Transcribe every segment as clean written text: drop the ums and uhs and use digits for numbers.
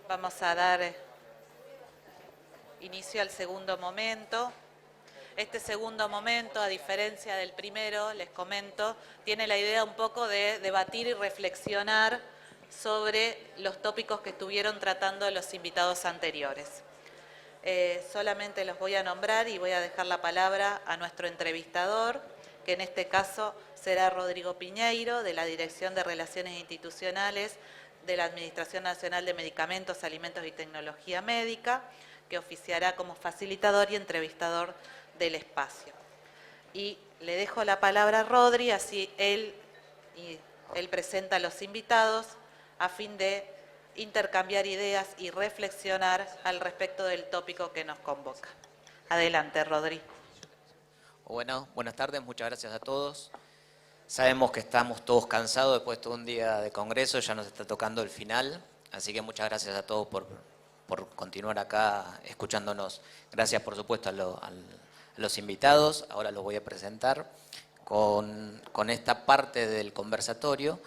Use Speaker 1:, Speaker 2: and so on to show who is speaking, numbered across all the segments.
Speaker 1: Vamos a dar inicio al segundo momento. Este segundo momento, a diferencia del primero, les comento, tiene la idea un poco de debatir y reflexionar sobre los tópicos que estuvieron tratando los invitados anteriores. Solamente los voy a nombrar y voy a dejar la palabra a nuestro entrevistador, que en este caso será Rodrigo Piñeiro, de la Dirección de Relaciones Institucionales de la Administración Nacional de Medicamentos, Alimentos y Tecnología Médica, que oficiará como facilitador y entrevistador del espacio. Y le dejo la palabra a Rodri, así él presenta a los invitados a fin de intercambiar ideas y reflexionar al respecto del tópico que nos convoca. Adelante, Rodri.
Speaker 2: Bueno, buenas tardes, muchas gracias a todos. Sabemos que estamos todos cansados después de todo un día de congreso, ya nos está tocando el final, así que muchas gracias a todos por continuar acá escuchándonos. Gracias, por supuesto, a los invitados. Ahora los voy a presentar con esta parte del conversatorio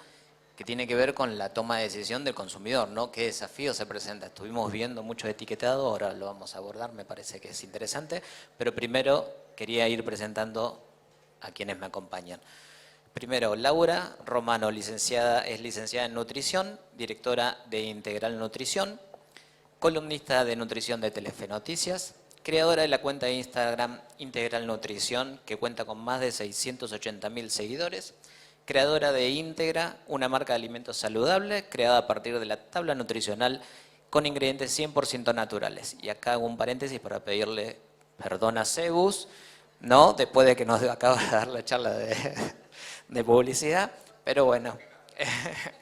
Speaker 2: que tiene que ver con la toma de decisión del consumidor, ¿no? ¿Qué desafío se presenta? Estuvimos viendo mucho etiquetado, ahora lo vamos a abordar, me parece que es interesante, pero primero quería ir presentando a quienes me acompañan. Primero, Laura Romano, es licenciada en Nutrición, directora de Integral Nutrición, columnista de nutrición de Telefe Noticias, creadora de la cuenta de Instagram Integral Nutrición, que cuenta con más de 680.000 seguidores, creadora de Íntegra, una marca de alimentos saludables, creada a partir de la tabla nutricional con ingredientes 100% naturales. Y acá hago un paréntesis para pedirle perdón a Cebus, ¿no? Después de que nos acaba de dar la charla de publicidad, pero bueno,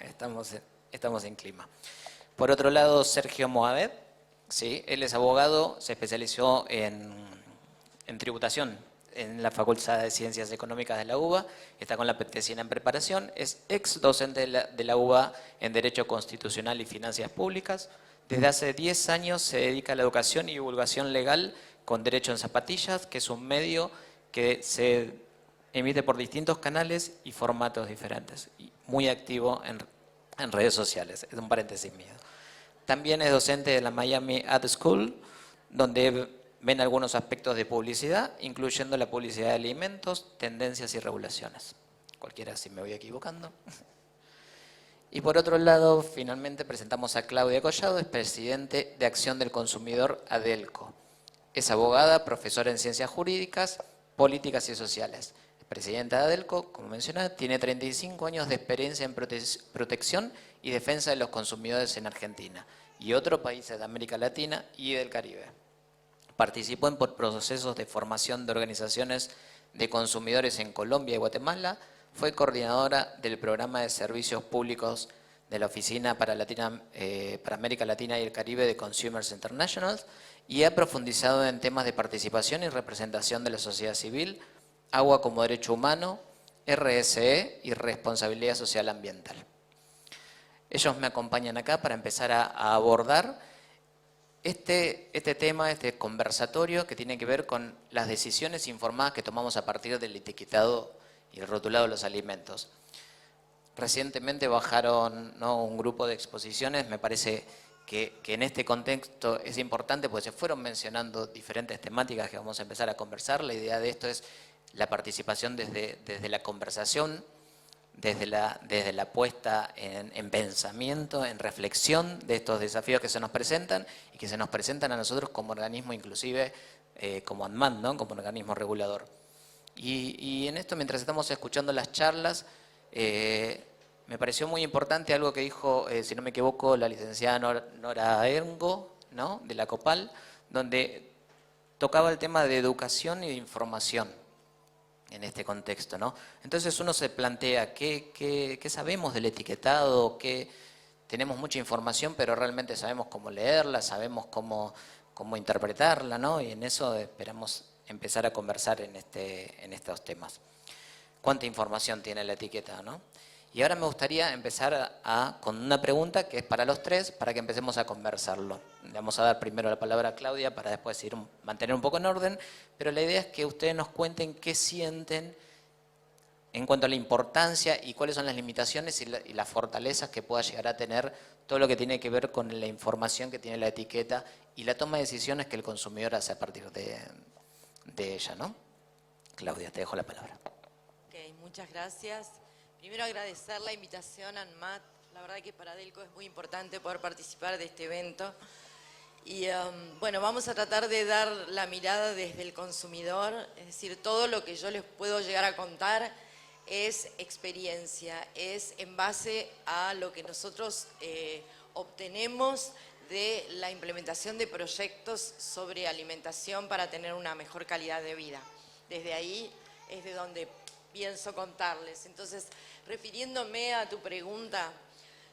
Speaker 2: estamos en clima. Por otro lado, Sergio Mohamed, ¿sí? Él es abogado, se especializó en tributación en la Facultad de Ciencias Económicas de la UBA, está con la PTCina en preparación, es ex docente de la UBA en Derecho Constitucional y Finanzas Públicas. Desde hace 10 años se dedica a la educación y divulgación legal con Derecho en Zapatillas, que es un medio que se emite por distintos canales y formatos diferentes, y muy activo en redes sociales. Es un paréntesis mío. También es docente de la Miami Ad School, donde ven algunos aspectos de publicidad, incluyendo la publicidad de alimentos, tendencias y regulaciones. Cualquiera si me voy equivocando. Y por otro lado, finalmente presentamos a Claudia Collado, es presidente de Acción del Consumidor Adelco. Es abogada, profesora en Ciencias Jurídicas, Políticas y Sociales. Es presidenta de Adelco, como mencioné, tiene 35 años de experiencia en protección y defensa de los consumidores en Argentina y otros países de América Latina y del Caribe. Participó en procesos de formación de organizaciones de consumidores en Colombia y Guatemala, fue coordinadora del programa de servicios públicos de la Oficina para América Latina y el Caribe de Consumers International y ha profundizado en temas de participación y representación de la sociedad civil, agua como derecho humano, RSE y responsabilidad social ambiental. Ellos me acompañan acá para empezar a abordar este tema, este conversatorio que tiene que ver con las decisiones informadas que tomamos a partir del etiquetado y el rotulado de los alimentos. Recientemente bajaron, ¿no?, un grupo de exposiciones, me parece que en este contexto es importante porque se fueron mencionando diferentes temáticas que vamos a empezar a conversar. La idea de esto es la participación desde la conversación, desde la puesta en pensamiento, en reflexión de estos desafíos que se nos presentan y que se nos presentan a nosotros como organismo, inclusive como ANMAT, ¿no?, como organismo regulador. Y en esto, mientras estamos escuchando las charlas, me pareció muy importante algo que dijo, si no me equivoco, la licenciada Nora Engo, ¿no?, de la COPAL, donde tocaba el tema de educación y de información en este contexto, ¿no? Entonces uno se plantea ¿qué sabemos del etiquetado? Tenemos mucha información, pero realmente sabemos cómo leerla, sabemos cómo interpretarla, ¿no? Y en eso esperamos empezar a conversar en estos temas. ¿Cuánta información tiene la etiqueta, no? Y ahora me gustaría empezar con una pregunta que es para los tres, para que empecemos a conversarlo. Le vamos a dar primero la palabra a Claudia para después mantener un poco en orden, pero la idea es que ustedes nos cuenten qué sienten en cuanto a la importancia y cuáles son las limitaciones y las fortalezas que pueda llegar a tener todo lo que tiene que ver con la información que tiene la etiqueta y la toma de decisiones que el consumidor hace a partir de ella, ¿no? Claudia, te dejo la palabra.
Speaker 3: Ok, muchas gracias. Primero agradecer la invitación a ANMAT. La verdad que para Adelco es muy importante poder participar de este evento. Y bueno, vamos a tratar de dar la mirada desde el consumidor, es decir, todo lo que yo les puedo llegar a contar es experiencia, es en base a lo que nosotros obtenemos de la implementación de proyectos sobre alimentación para tener una mejor calidad de vida. Desde ahí es de donde pienso contarles. Entonces, refiriéndome a tu pregunta,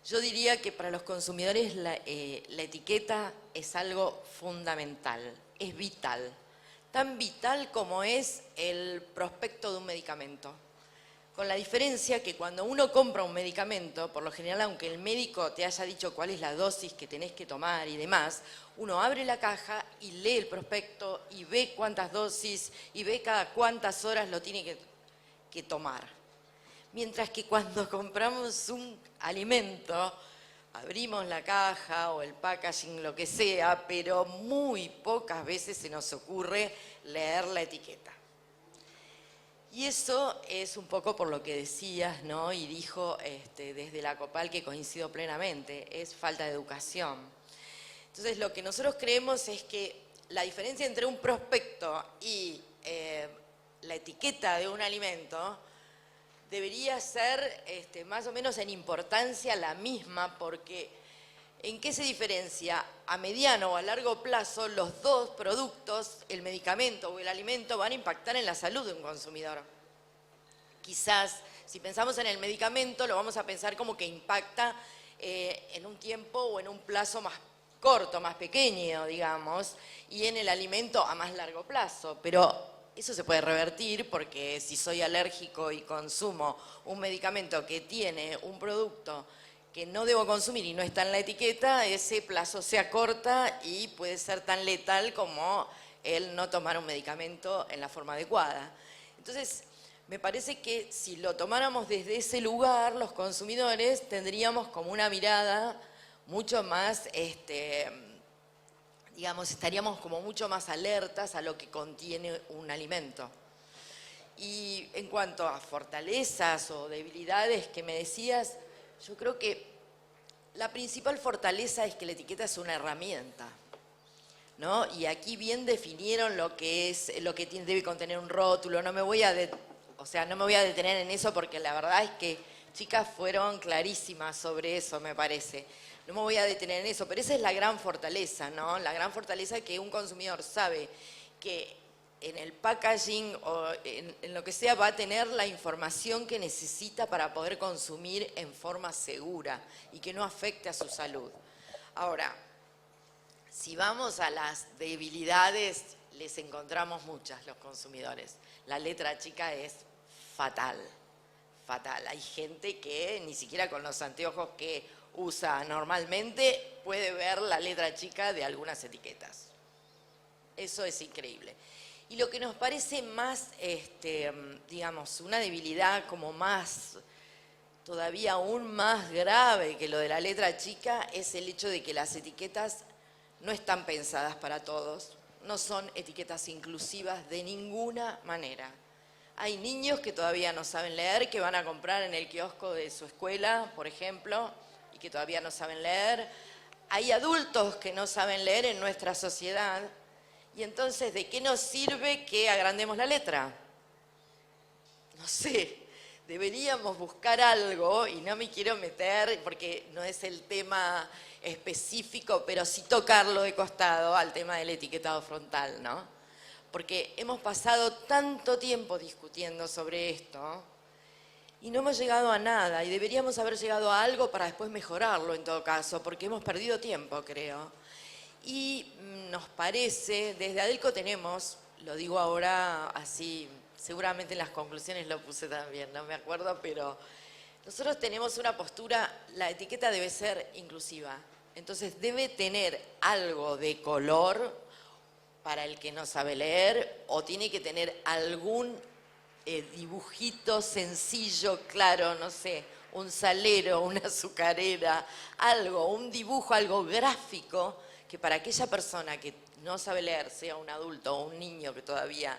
Speaker 3: yo diría que para los consumidores la etiqueta es algo fundamental, es vital. Tan vital como es el prospecto de un medicamento. Con la diferencia que cuando uno compra un medicamento, por lo general, aunque el médico te haya dicho cuál es la dosis que tenés que tomar y demás, uno abre la caja y lee el prospecto y ve cuántas dosis y ve cada cuántas horas lo tiene que tomar. Mientras que cuando compramos un alimento, abrimos la caja o el packaging, lo que sea, pero muy pocas veces se nos ocurre leer la etiqueta. Y eso es un poco por lo que decías, ¿no? Y dijo desde la COPAL, que coincido plenamente, es falta de educación. Entonces, lo que nosotros creemos es que la diferencia entre un prospecto y la etiqueta de un alimento debería ser más o menos en importancia la misma, porque ¿en qué se diferencia? A mediano o a largo plazo, los dos productos, el medicamento o el alimento, van a impactar en la salud de un consumidor. Quizás, si pensamos en el medicamento, lo vamos a pensar como que impacta en un tiempo o en un plazo más corto, más pequeño, digamos, y en el alimento a más largo plazo. Pero eso se puede revertir porque si soy alérgico y consumo un medicamento que tiene un producto que no debo consumir y no está en la etiqueta, ese plazo se acorta y puede ser tan letal como el no tomar un medicamento en la forma adecuada. Entonces, me parece que si lo tomáramos desde ese lugar, los consumidores tendríamos como una mirada mucho más, digamos, estaríamos como mucho más alertas a lo que contiene un alimento. Y en cuanto a fortalezas o debilidades que me decías, yo creo que la principal fortaleza es que la etiqueta es una herramienta, ¿no? Y aquí bien definieron lo que debe contener un rótulo. No me voy a detener en eso porque la verdad es que chicas fueron clarísimas sobre eso, me parece. No me voy a detener en eso, pero esa es la gran fortaleza, ¿no? La gran fortaleza es que un consumidor sabe que en el packaging o en lo que sea va a tener la información que necesita para poder consumir en forma segura y que no afecte a su salud. Ahora, si vamos a las debilidades, les encontramos muchas los consumidores. La letra chica es fatal, fatal. Hay gente que ni siquiera con los anteojos que usa normalmente puede ver la letra chica de algunas etiquetas. Eso es increíble. Y lo que nos parece más, digamos, una debilidad como más, todavía aún más grave que lo de la letra chica, es el hecho de que las etiquetas no están pensadas para todos, no son etiquetas inclusivas de ninguna manera. Hay niños que todavía no saben leer, que van a comprar en el kiosco de su escuela, por ejemplo, y que todavía no saben leer. Hay adultos que no saben leer en nuestra sociedad. Y entonces, ¿de qué nos sirve que agrandemos la letra? No sé, deberíamos buscar algo, y no me quiero meter, porque no es el tema específico, pero sí tocarlo de costado al tema del etiquetado frontal, ¿no? Porque hemos pasado tanto tiempo discutiendo sobre esto y no hemos llegado a nada, y deberíamos haber llegado a algo para después mejorarlo en todo caso, porque hemos perdido tiempo, creo. Y nos parece, desde Adelco tenemos, lo digo ahora así, seguramente en las conclusiones lo puse también, no me acuerdo, pero nosotros tenemos una postura, la etiqueta debe ser inclusiva, entonces debe tener algo de color para el que no sabe leer, o tiene que tener algún dibujito sencillo, claro, no sé, un salero, una azucarera, algo, un dibujo, algo gráfico, que para aquella persona que no sabe leer, sea un adulto o un niño que todavía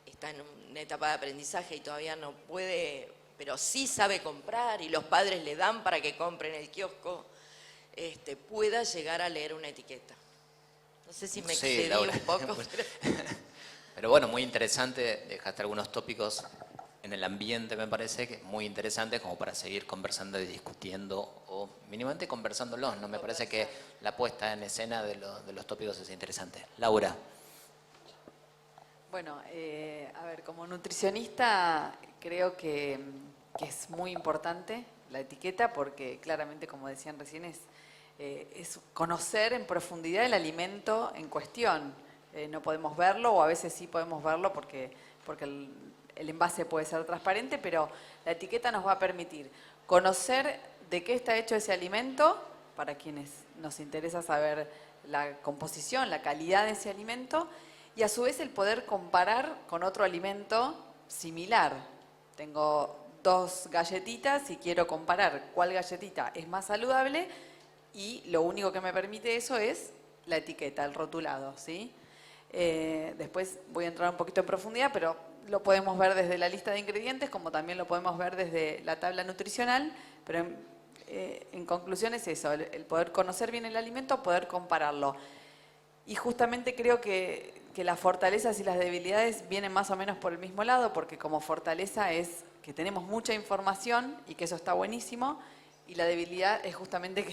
Speaker 3: está en una etapa de aprendizaje y todavía no puede, pero sí sabe comprar y los padres le dan para que compre en el kiosco, pueda llegar a leer una etiqueta. No sé si me excedí
Speaker 2: Laura,
Speaker 3: un poco.
Speaker 2: pero bueno, muy interesante, dejaste algunos tópicos en el ambiente, me parece, que muy interesantes como para seguir conversando y discutiendo, o mínimamente conversándolos, ¿no? Me parece que la puesta en escena de los tópicos es interesante. Laura.
Speaker 4: Bueno, a ver, como nutricionista creo que es muy importante la etiqueta porque claramente, como decían recién, es conocer en profundidad el alimento en cuestión. No podemos verlo, o a veces sí podemos verlo porque el envase puede ser transparente, pero la etiqueta nos va a permitir conocer de qué está hecho ese alimento, para quienes nos interesa saber la composición, la calidad de ese alimento, y a su vez el poder comparar con otro alimento similar. Tengo 2 galletitas y quiero comparar cuál galletita es más saludable, y lo único que me permite eso es la etiqueta, el rotulado, ¿sí? Después voy a entrar un poquito en profundidad, pero lo podemos ver desde la lista de ingredientes, como también lo podemos ver desde la tabla nutricional, pero en conclusión es eso, el poder conocer bien el alimento, poder compararlo. Y justamente creo que las fortalezas y las debilidades vienen más o menos por el mismo lado, porque como fortaleza es que tenemos mucha información y que eso está buenísimo, y la debilidad es justamente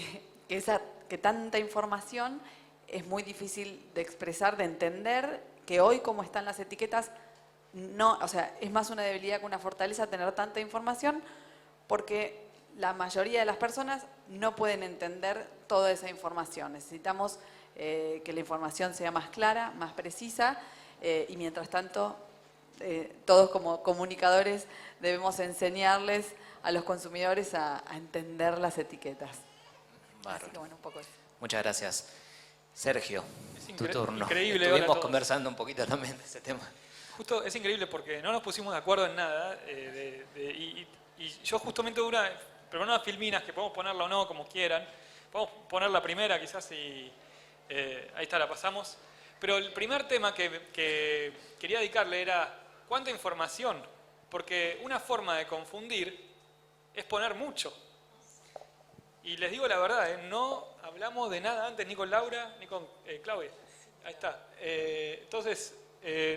Speaker 4: que tanta información es muy difícil de expresar, de entender, que hoy como están las etiquetas, no, o sea, es más una debilidad que una fortaleza tener tanta información, porque la mayoría de las personas no pueden entender toda esa información. Necesitamos que la información sea más clara, más precisa, y mientras tanto, todos como comunicadores debemos enseñarles a los consumidores a entender las etiquetas. Así que bueno, un poco eso.
Speaker 2: Muchas gracias. Sergio, tu turno.
Speaker 5: Increíble.
Speaker 2: Estuvimos conversando un poquito también de ese tema.
Speaker 5: Justo es increíble porque no nos pusimos de acuerdo en nada y yo justamente preparé unas filminas que podemos ponerla o no como quieran. Podemos poner la primera quizás y ahí está, la pasamos. Pero el primer tema que quería dedicarle era ¿cuánta información? Porque una forma de confundir es poner mucho. Y les digo la verdad, no hablamos de nada antes ni con Laura ni con Claudia. Ahí está. Entonces,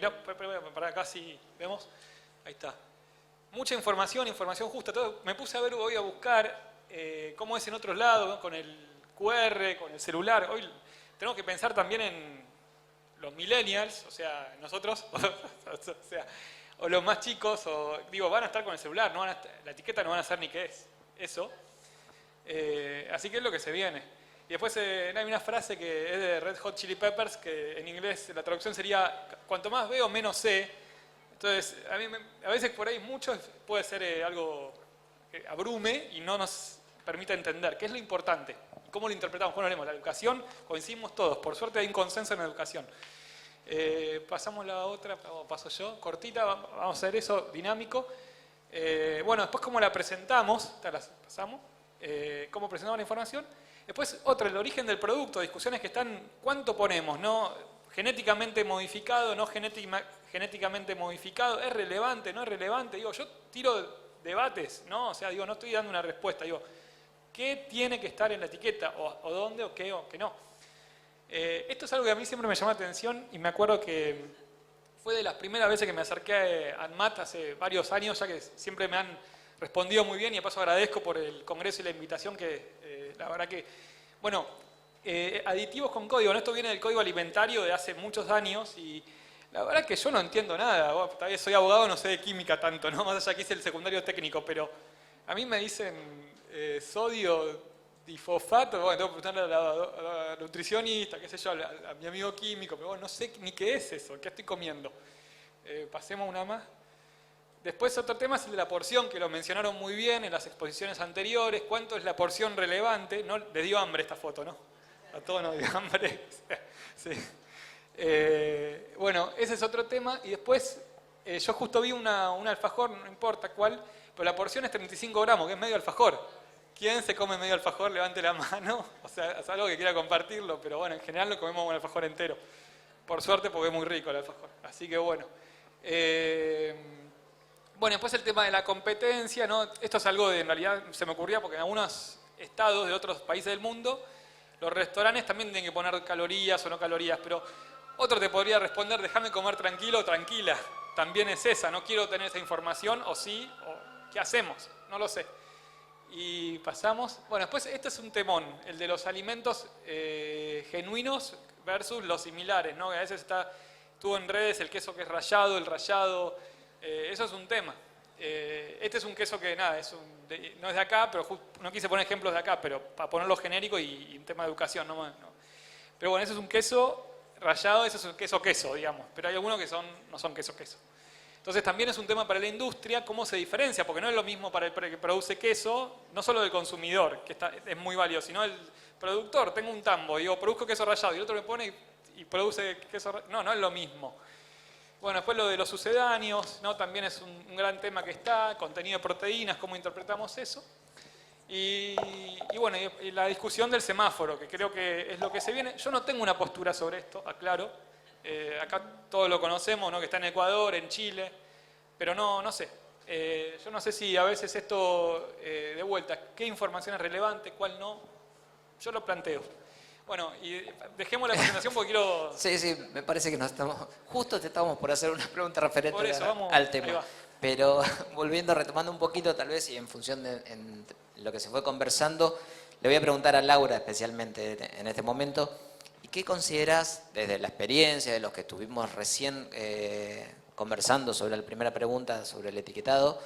Speaker 5: no, para acá sí vemos. Ahí está. Mucha información justa. Entonces, me puse a ver, voy a buscar cómo es en otros lados, ¿no? Con el QR, con el celular. Hoy tenemos que pensar también en los millennials, o sea, nosotros, o los más chicos, van a estar con el celular, la etiqueta no van a saber ni qué es eso. Así que es lo que se viene. Y después hay una frase que es de Red Hot Chili Peppers, que en inglés la traducción sería, cuanto más veo, menos sé. Entonces, a veces por ahí mucho puede ser algo que abrume y no nos permite entender qué es lo importante. ¿Cómo lo interpretamos? ¿Cómo lo leemos? La educación, coincidimos todos. Por suerte hay un consenso en la educación. Pasamos la otra, paso yo, cortita, vamos a hacer eso, dinámico. Bueno, después cómo la presentamos, la pasamos. Cómo presentamos la información. Después, el origen del producto, discusiones que están, ¿cuánto ponemos? ¿No? Genéticamente modificado, no genéticamente modificado, ¿es relevante, no es relevante? Digo, yo tiro debates, ¿no? O sea, no estoy dando una respuesta, ¿qué tiene que estar en la etiqueta? ¿O dónde, o qué no? Esto es algo que a mí siempre me llamó la atención y me acuerdo que fue de las primeras veces que me acerqué a ANMAT hace varios años, ya que siempre me han respondido muy bien y de paso agradezco por el congreso y la invitación que la verdad que, bueno, aditivos con código, esto viene del código alimentario de hace muchos años y la verdad que yo no entiendo nada, tal vez soy abogado, no sé de química tanto, ¿no? Más allá que hice el secundario técnico, pero a mí me dicen sodio difosfato, bueno, tengo que preguntarle a la nutricionista, qué sé yo, a mi amigo químico, pero bueno, no sé ni qué es eso, qué estoy comiendo. Pasemos una más. Después otro tema es el de la porción, que lo mencionaron muy bien en las exposiciones anteriores. ¿Cuánto es la porción relevante? No, les dio hambre esta foto, ¿no? A todos nos dio hambre. Sí. Bueno, ese es otro tema. Y después, yo justo vi un alfajor, no importa cuál, pero la porción es 35 gramos, que es medio alfajor. ¿Quién se come medio alfajor? Levante la mano. O sea, es algo que quiera compartirlo, pero bueno, en general lo comemos un alfajor entero. Por suerte, porque es muy rico el alfajor. Así que bueno. Bueno, después el tema de la competencia, ¿no? Esto es algo de, en realidad, se me ocurría porque en algunos estados de otros países del mundo, los restaurantes también tienen que poner calorías o no calorías, pero otro te podría responder, déjame comer tranquilo o tranquila. También es esa, no quiero tener esa información, o sí, o ¿qué hacemos? No lo sé. Y pasamos. Bueno, después este es un temón, el de los alimentos genuinos versus los similares, ¿no? Que a veces estuvo en redes el queso que es rallado, el rallado, eso es un tema. Este es un queso que nada, no es de acá, pero no quise poner ejemplos de acá, pero para ponerlo genérico y un tema de educación, no. Pero bueno, ese es un queso rallado, ese es un queso, digamos, pero hay algunos que no son queso. Entonces también es un tema para la industria, cómo se diferencia, porque no es lo mismo para el que produce queso, no solo del consumidor, que es muy valioso, sino el productor. Tengo un tambo, digo, produzco queso rallado, y el otro me pone y produce queso rallado. No es lo mismo. Bueno, después lo de los sucedáneos, ¿no? También es un gran tema que está, contenido de proteínas, cómo interpretamos eso. Y bueno, y la discusión del semáforo, que creo que es lo que se viene. Yo no tengo una postura sobre esto, aclaro. Acá todos lo conocemos, ¿no? Que está en Ecuador, en Chile, pero no sé. Yo no sé si a veces esto, de vuelta, qué información es relevante, cuál no. Yo lo planteo. Bueno, y dejemos la presentación porque quiero...
Speaker 2: Sí, me parece que justo te estábamos por hacer una pregunta referente
Speaker 5: Por eso, vamos,
Speaker 2: al
Speaker 5: ahí
Speaker 2: tema.
Speaker 5: va.
Speaker 2: Pero retomando un poquito tal vez y en función de en lo que se fue conversando, le voy a preguntar a Laura especialmente en este momento, ¿y qué consideras desde la experiencia de los que estuvimos recién conversando sobre la primera pregunta, sobre el etiquetado,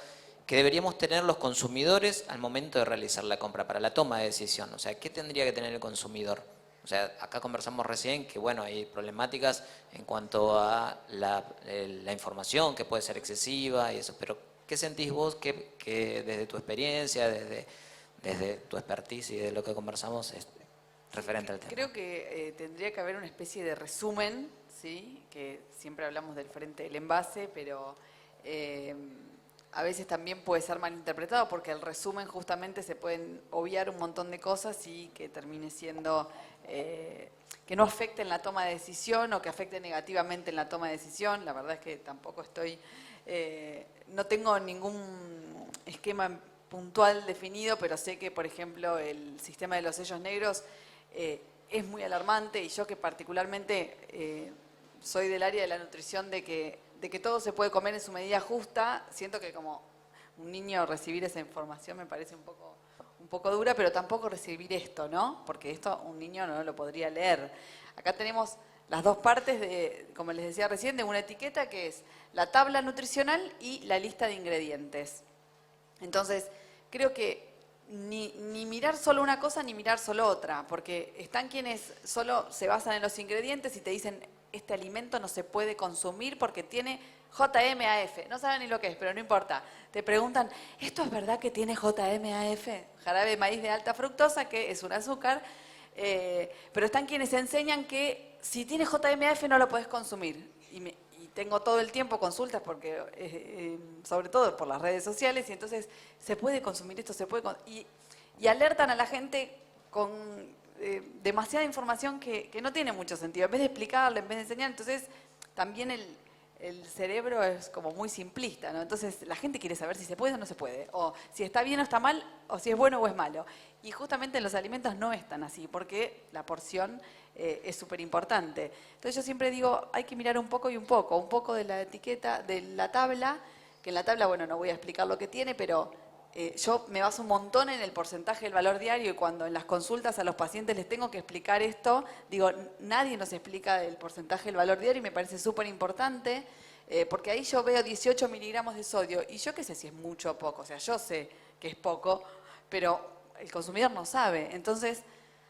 Speaker 2: que deberíamos tener los consumidores al momento de realizar la compra para la toma de decisión? O sea, ¿qué tendría que tener el consumidor? O sea, acá conversamos recién que, bueno, hay problemáticas en cuanto a la información que puede ser excesiva y eso, pero ¿qué sentís vos que desde tu experiencia, desde tu expertise y de lo que conversamos es referente al tema?
Speaker 4: Creo que tendría que haber una especie de resumen, ¿sí? Que siempre hablamos del frente del envase, pero a veces también puede ser malinterpretado porque el resumen justamente se pueden obviar un montón de cosas y que termine siendo que no afecte en la toma de decisión o que afecte negativamente en la toma de decisión. La verdad es que tampoco no tengo ningún esquema puntual definido, pero sé que, por ejemplo, el sistema de los sellos negros es muy alarmante, y yo que particularmente soy del área de la nutrición de que todo se puede comer en su medida justa, siento que como un niño recibir esa información me parece un poco dura, pero tampoco recibir esto, ¿no? Porque esto un niño no lo podría leer. Acá tenemos las dos partes de, como les decía recién, de una etiqueta que es la tabla nutricional y la lista de ingredientes. Entonces, creo que ni mirar solo una cosa ni mirar solo otra, porque están quienes solo se basan en los ingredientes y te dicen este alimento no se puede consumir porque tiene JMAF. No saben ni lo que es, pero no importa. Te preguntan, ¿esto es verdad que tiene JMAF? Jarabe de maíz de alta fructosa, que es un azúcar. Pero están quienes enseñan que si tiene JMAF no lo podés consumir. Y tengo todo el tiempo consultas, porque sobre todo por las redes sociales, y entonces se puede consumir esto, y alertan a la gente con demasiada información que no tiene mucho sentido. En vez de explicarle, en vez de enseñar, entonces también el cerebro es como muy simplista, ¿no? Entonces la gente quiere saber si se puede o no se puede, o si está bien o está mal, o si es bueno o es malo. Y justamente en los alimentos no es tan así, porque la porción es súper importante. Entonces yo siempre digo, hay que mirar un poco y un poco de la etiqueta, de la tabla, que en la tabla, bueno, no voy a explicar lo que tiene, pero yo me baso un montón en el porcentaje del valor diario, y cuando en las consultas a los pacientes les tengo que explicar esto, digo, nadie nos explica el porcentaje del valor diario y me parece súper importante, porque ahí yo veo 18 miligramos de sodio y yo qué sé si es mucho o poco, o sea, yo sé que es poco, pero el consumidor no sabe. Entonces,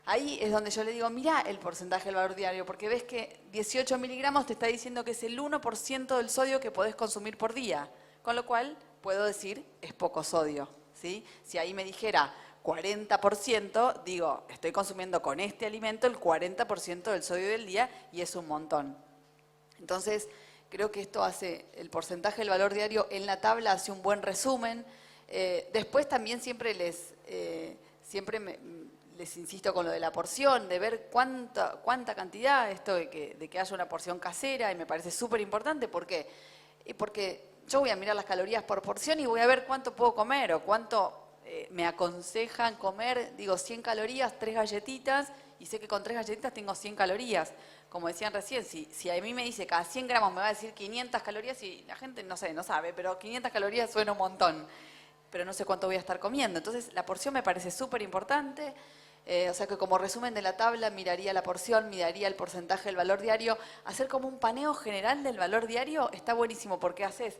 Speaker 4: ahí es donde yo le digo, mirá el porcentaje del valor diario, porque ves que 18 miligramos te está diciendo que es el 1% del sodio que podés consumir por día, con lo cual puedo decir, es poco sodio, ¿sí? Si ahí me dijera 40%, digo, estoy consumiendo con este alimento el 40% del sodio del día y es un montón. Entonces, creo que esto hace, el porcentaje del valor diario en la tabla hace un buen resumen. Después también siempre les insisto con lo de la porción, de ver cuánta cantidad, esto de que haya una porción casera, y me parece súper importante. ¿Por qué? Porque yo voy a mirar las calorías por porción y voy a ver cuánto puedo comer o cuánto me aconsejan comer. Digo, 100 calorías, 3 galletitas, y sé que con 3 galletitas tengo 100 calorías. Como decían recién, si a mí me dice cada 100 gramos me va a decir 500 calorías, y la gente no sabe, pero 500 calorías suena un montón, pero no sé cuánto voy a estar comiendo. Entonces la porción me parece súper importante. O sea que como resumen de la tabla, miraría la porción, miraría el porcentaje del valor diario. Hacer como un paneo general del valor diario está buenísimo, porque haces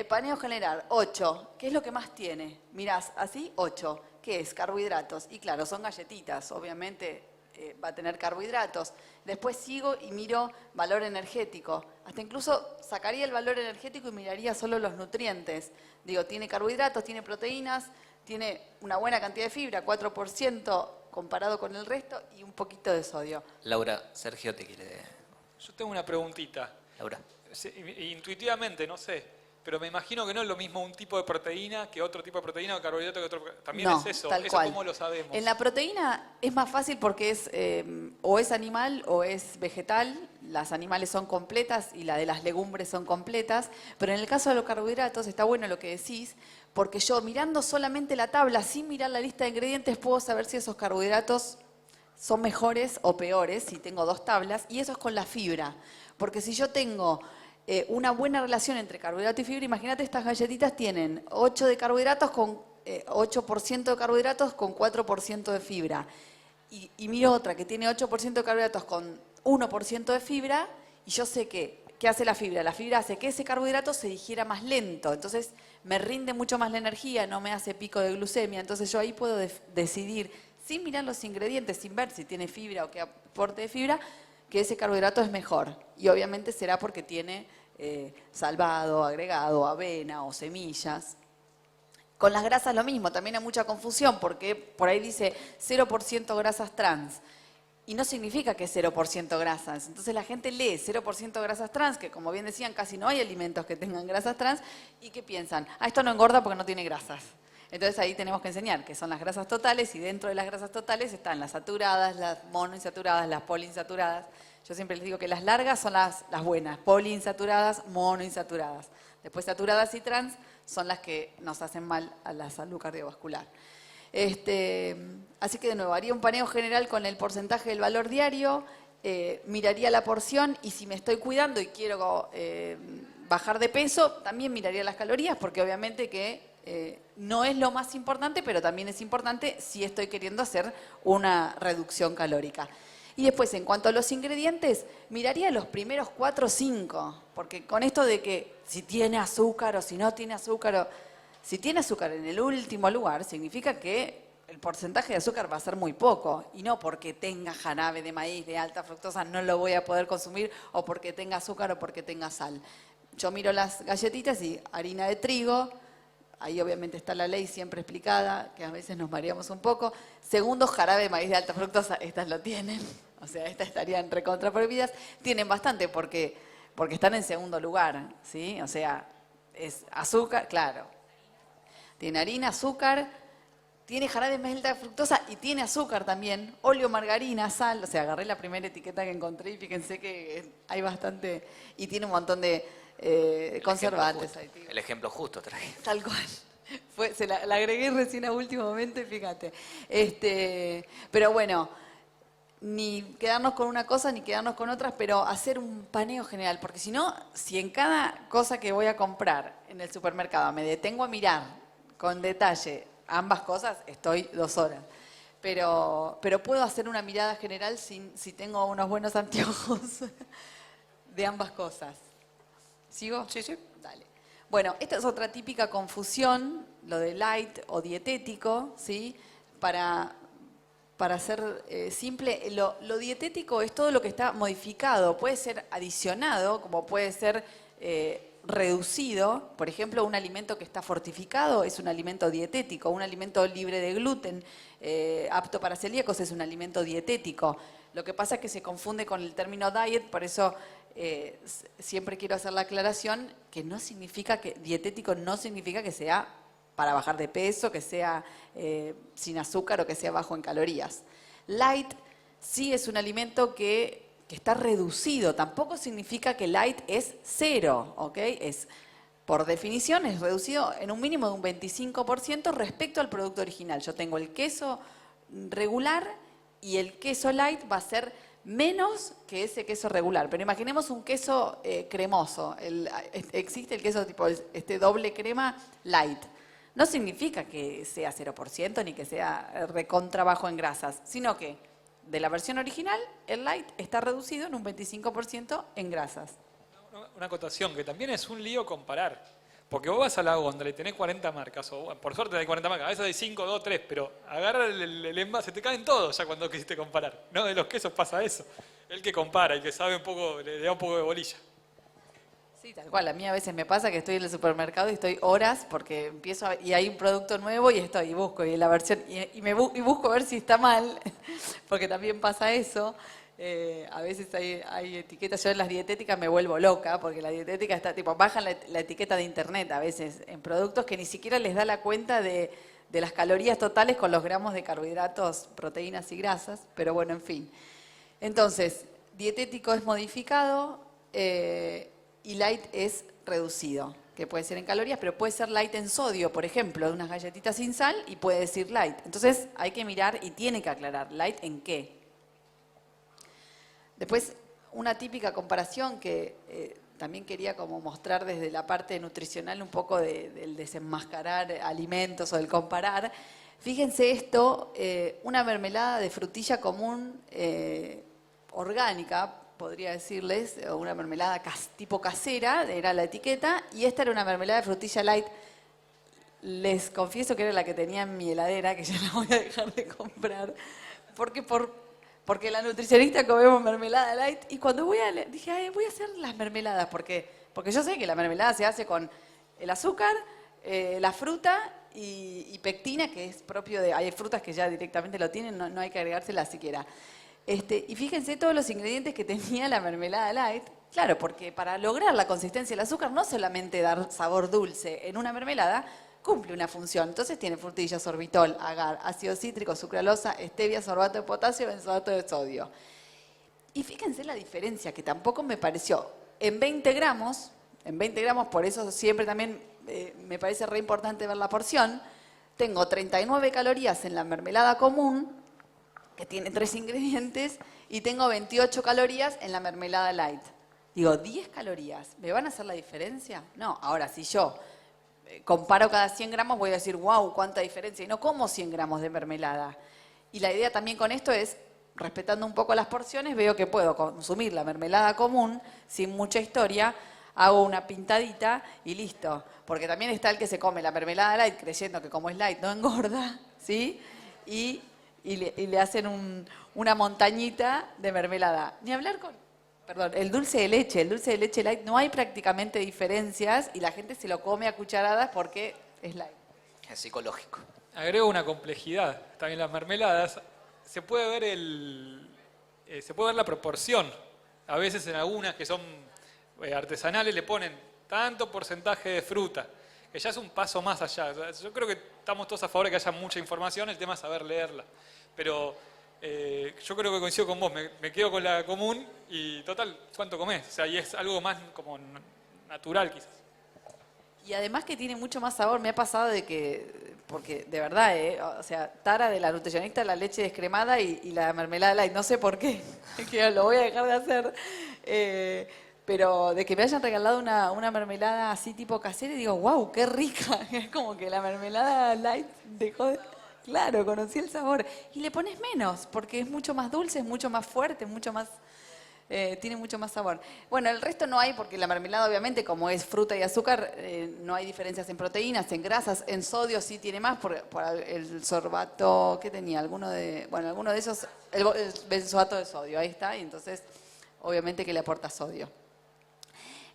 Speaker 4: paneo general, 8, ¿qué es lo que más tiene? Mirás así, 8, ¿qué es? Carbohidratos. Y claro, son galletitas, obviamente va a tener carbohidratos. Después sigo y miro valor energético. Hasta incluso sacaría el valor energético y miraría solo los nutrientes. Digo, tiene carbohidratos, tiene proteínas, tiene una buena cantidad de fibra, 4% comparado con el resto, y un poquito de sodio.
Speaker 2: Laura, Sergio te quiere...
Speaker 5: Yo tengo una preguntita.
Speaker 2: Laura.
Speaker 5: Sí, intuitivamente, no sé, pero me imagino que no es lo mismo un tipo de proteína que otro tipo de proteína o carbohidrato que otro. También
Speaker 4: No,
Speaker 5: es eso.
Speaker 4: tal
Speaker 5: ¿Eso
Speaker 4: cual.
Speaker 5: cómo lo sabemos?
Speaker 4: En la proteína es más fácil porque o es animal o es vegetal. Las animales son completas y la de las legumbres son completas. Pero en el caso de los carbohidratos está bueno lo que decís, porque yo mirando solamente la tabla, sin mirar la lista de ingredientes, puedo saber si esos carbohidratos son mejores o peores, si tengo 2 tablas, y eso es con la fibra. Porque si yo tengo una buena relación entre carbohidrato y fibra, imagínate, estas galletitas tienen 8 de carbohidratos con 8% de carbohidratos con 4% de fibra. Y miro otra que tiene 8% de carbohidratos con 1% de fibra, y yo sé que, ¿qué hace la fibra? La fibra hace que ese carbohidrato se digiera más lento, entonces me rinde mucho más la energía, no me hace pico de glucemia. Entonces yo ahí puedo decidir, sin mirar los ingredientes, sin ver si tiene fibra o qué aporte de fibra, que ese carbohidrato es mejor. Y obviamente será porque tiene salvado, agregado, avena o semillas. Con las grasas lo mismo, también hay mucha confusión, porque por ahí dice 0% grasas trans, y no significa que es 0% grasas. Entonces la gente lee 0% grasas trans, que como bien decían, casi no hay alimentos que tengan grasas trans, y que piensan, esto no engorda porque no tiene grasas. Entonces ahí tenemos que enseñar que son las grasas totales, y dentro de las grasas totales están las saturadas, las monoinsaturadas, las poliinsaturadas. Yo siempre les digo que las largas son las buenas, poliinsaturadas, monoinsaturadas. Después saturadas y trans son las que nos hacen mal a la salud cardiovascular. Así que de nuevo, haría un paneo general con el porcentaje del valor diario, miraría la porción, y si me estoy cuidando y quiero bajar de peso, también miraría las calorías, porque obviamente que no es lo más importante, pero también es importante si estoy queriendo hacer una reducción calórica. Y después, en cuanto a los ingredientes, miraría los primeros 4 o 5, porque con esto de que si tiene azúcar o si no tiene azúcar, si tiene azúcar en el último lugar, significa que el porcentaje de azúcar va a ser muy poco, y no porque tenga jarabe de maíz de alta fructosa no lo voy a poder consumir, o porque tenga azúcar o porque tenga sal. Yo miro las galletitas y harina de trigo. Ahí obviamente está la ley siempre explicada, que a veces nos mareamos un poco. Segundo, jarabe de maíz de alta fructosa, estas lo tienen. O sea, estas estarían recontra prohibidas. Tienen bastante porque están en segundo lugar, ¿sí? O sea, es azúcar, claro. Tiene harina, azúcar, tiene jarabe de maíz de alta fructosa y tiene azúcar también. Óleo, margarina, sal. O sea, agarré la primera etiqueta que encontré y fíjense que hay bastante. Y tiene un montón de conservantes.
Speaker 2: El ejemplo justo traje.
Speaker 4: Tal cual. Se la agregué recién a último momento y fíjate. Pero bueno, ni quedarnos con una cosa ni quedarnos con otras, pero hacer un paneo general. Porque si no, si en cada cosa que voy a comprar en el supermercado me detengo a mirar con detalle ambas cosas, estoy 2 horas. Pero puedo hacer una mirada general si tengo unos buenos anteojos de ambas cosas. ¿Sigo?
Speaker 2: Sí, sí.
Speaker 4: Dale. Bueno, esta es otra típica confusión, lo de light o dietético, ¿sí? Para ser simple, lo dietético es todo lo que está modificado. Puede ser adicionado, como puede ser reducido. Por ejemplo, un alimento que está fortificado es un alimento dietético. Un alimento libre de gluten, apto para celíacos, es un alimento dietético. Lo que pasa es que se confunde con el término diet, por eso siempre quiero hacer la aclaración que no significa que dietético no significa que sea para bajar de peso, que sea sin azúcar o que sea bajo en calorías. Light sí es un alimento que está reducido, tampoco significa que light es cero, ¿ok? Por definición es reducido en un mínimo de un 25% respecto al producto original. Yo tengo el queso regular y el queso light va a ser menos que ese queso regular. Pero imaginemos un queso cremoso. Existe el queso tipo doble crema light. No significa que sea 0% ni que sea recontra bajo en grasas, sino que de la versión original, el light está reducido en un 25% en grasas.
Speaker 5: Una acotación, que también es un lío comparar. Porque vos vas a la góndola y tenés 40 marcas, o por suerte hay 40 marcas, a veces hay 5, 2, 3, pero agarra el envase, se te caen todos ya cuando quisiste comparar. No, de los quesos pasa eso. El que compara y que sabe un poco, le da un poco de bolilla.
Speaker 4: Sí, tal cual. A mí a veces me pasa que estoy en el supermercado y estoy horas porque empiezo y hay un producto nuevo y busco y la versión y busco a ver si está mal, porque también pasa eso. A veces hay etiquetas, yo en las dietéticas me vuelvo loca porque la dietética está tipo, bajan la etiqueta de internet a veces en productos que ni siquiera les da la cuenta de las calorías totales con los gramos de carbohidratos, proteínas y grasas, pero bueno, en fin. Entonces, dietético es modificado y light es reducido, que puede ser en calorías, pero puede ser light en sodio, por ejemplo, de unas galletitas sin sal y puede decir light. Entonces hay que mirar y tiene que aclarar, ¿light en qué? Después, una típica comparación que también quería como mostrar desde la parte nutricional un poco del desenmascarar alimentos o del comparar. Fíjense esto, una mermelada de frutilla común orgánica, podría decirles, o una mermelada tipo casera, era la etiqueta, y esta era una mermelada de frutilla light. Les confieso que era la que tenía en mi heladera, que ya la voy a dejar de comprar, porque la nutricionista comemos mermelada light, y cuando dije, ay, voy a hacer las mermeladas, porque yo sé que la mermelada se hace con el azúcar, la fruta y pectina, que es propio de, hay frutas que ya directamente lo tienen, no hay que agregársela siquiera. Y fíjense todos los ingredientes que tenía la mermelada light. Claro, porque para lograr la consistencia del azúcar, no solamente dar sabor dulce en una mermelada, cumple una función. Entonces tiene frutilla, sorbitol, agar, ácido cítrico, sucralosa, stevia, sorbato de potasio, benzoato de sodio. Y fíjense la diferencia, que tampoco me pareció. En 20 gramos, por eso siempre también me parece re importante ver la porción, tengo 39 calorías en la mermelada común, que tiene 3 ingredientes, y tengo 28 calorías en la mermelada light. Digo, 10 calorías, ¿me van a hacer la diferencia? No, ahora si yo comparo cada 100 gramos voy a decir, wow, cuánta diferencia, y no como 100 gramos de mermelada. Y la idea también con esto es, respetando un poco las porciones, veo que puedo consumir la mermelada común sin mucha historia, hago una pintadita y listo. Porque también está el que se come la mermelada light creyendo que como es light no engorda, ¿sí? Y le hacen una montañita de mermelada. Ni hablar el dulce de leche light, no hay prácticamente diferencias y la gente se lo come a cucharadas porque es light.
Speaker 2: Es psicológico.
Speaker 5: Agrego una complejidad. También las mermeladas, se puede ver la proporción. A veces en algunas que son artesanales le ponen tanto porcentaje de fruta, que ya es un paso más allá. Yo creo que estamos todos a favor de que haya mucha información, el tema es saber leerla. Pero yo creo que coincido con vos, me quedo con la común y total, ¿cuánto comés? O sea, y es algo más como natural quizás.
Speaker 4: Y además que tiene mucho más sabor, me ha pasado de que, porque de verdad, o sea, tara de la nutricionista, la leche descremada y la mermelada light, no sé por qué, que lo voy a dejar de hacer, pero de que me hayan regalado una mermelada así tipo casera y digo, wow, qué rica, es como que la mermelada light dejó de... Claro, conocí el sabor. Y le pones menos, porque es mucho más dulce, es mucho más fuerte, mucho más... tiene mucho más sabor. Bueno, el resto no hay, porque la mermelada obviamente, como es fruta y azúcar, no hay diferencias en proteínas, en grasas, en sodio sí tiene más, por el sorbato, ¿qué tenía? Alguno de esos, el benzoato de sodio, ahí está, y entonces obviamente que le aporta sodio.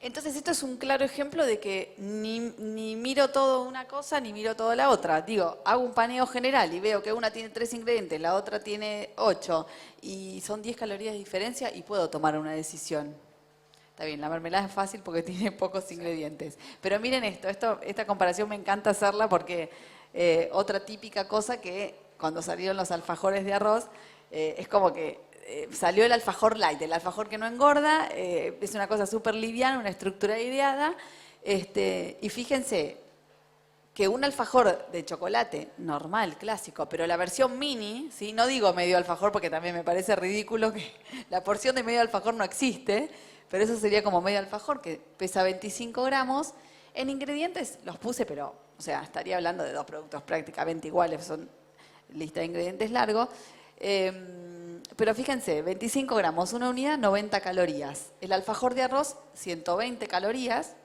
Speaker 4: Entonces esto es un claro ejemplo de que ni miro todo una cosa ni miro todo la otra. Digo, hago un paneo general y veo que una tiene 3 ingredientes, la otra tiene 8 y son 10 calorías de diferencia y puedo tomar una decisión. Está bien, la mermelada es fácil porque tiene pocos ingredientes. Pero miren esta comparación me encanta hacerla porque otra típica cosa que cuando salieron los alfajores de arroz, es como que salió el alfajor light, el alfajor que no engorda, es una cosa súper liviana, una estructura ideada. Y fíjense que un alfajor de chocolate normal, clásico, pero la versión mini, ¿sí? No digo medio alfajor porque también me parece ridículo que la porción de medio alfajor no existe, pero eso sería como medio alfajor que pesa 25 gramos. En ingredientes los puse, pero, o sea, estaría hablando de 2 productos prácticamente iguales, son lista de ingredientes largo. Pero fíjense, 25 gramos, una unidad, 90 calorías. El alfajor de arroz, 120 calorías.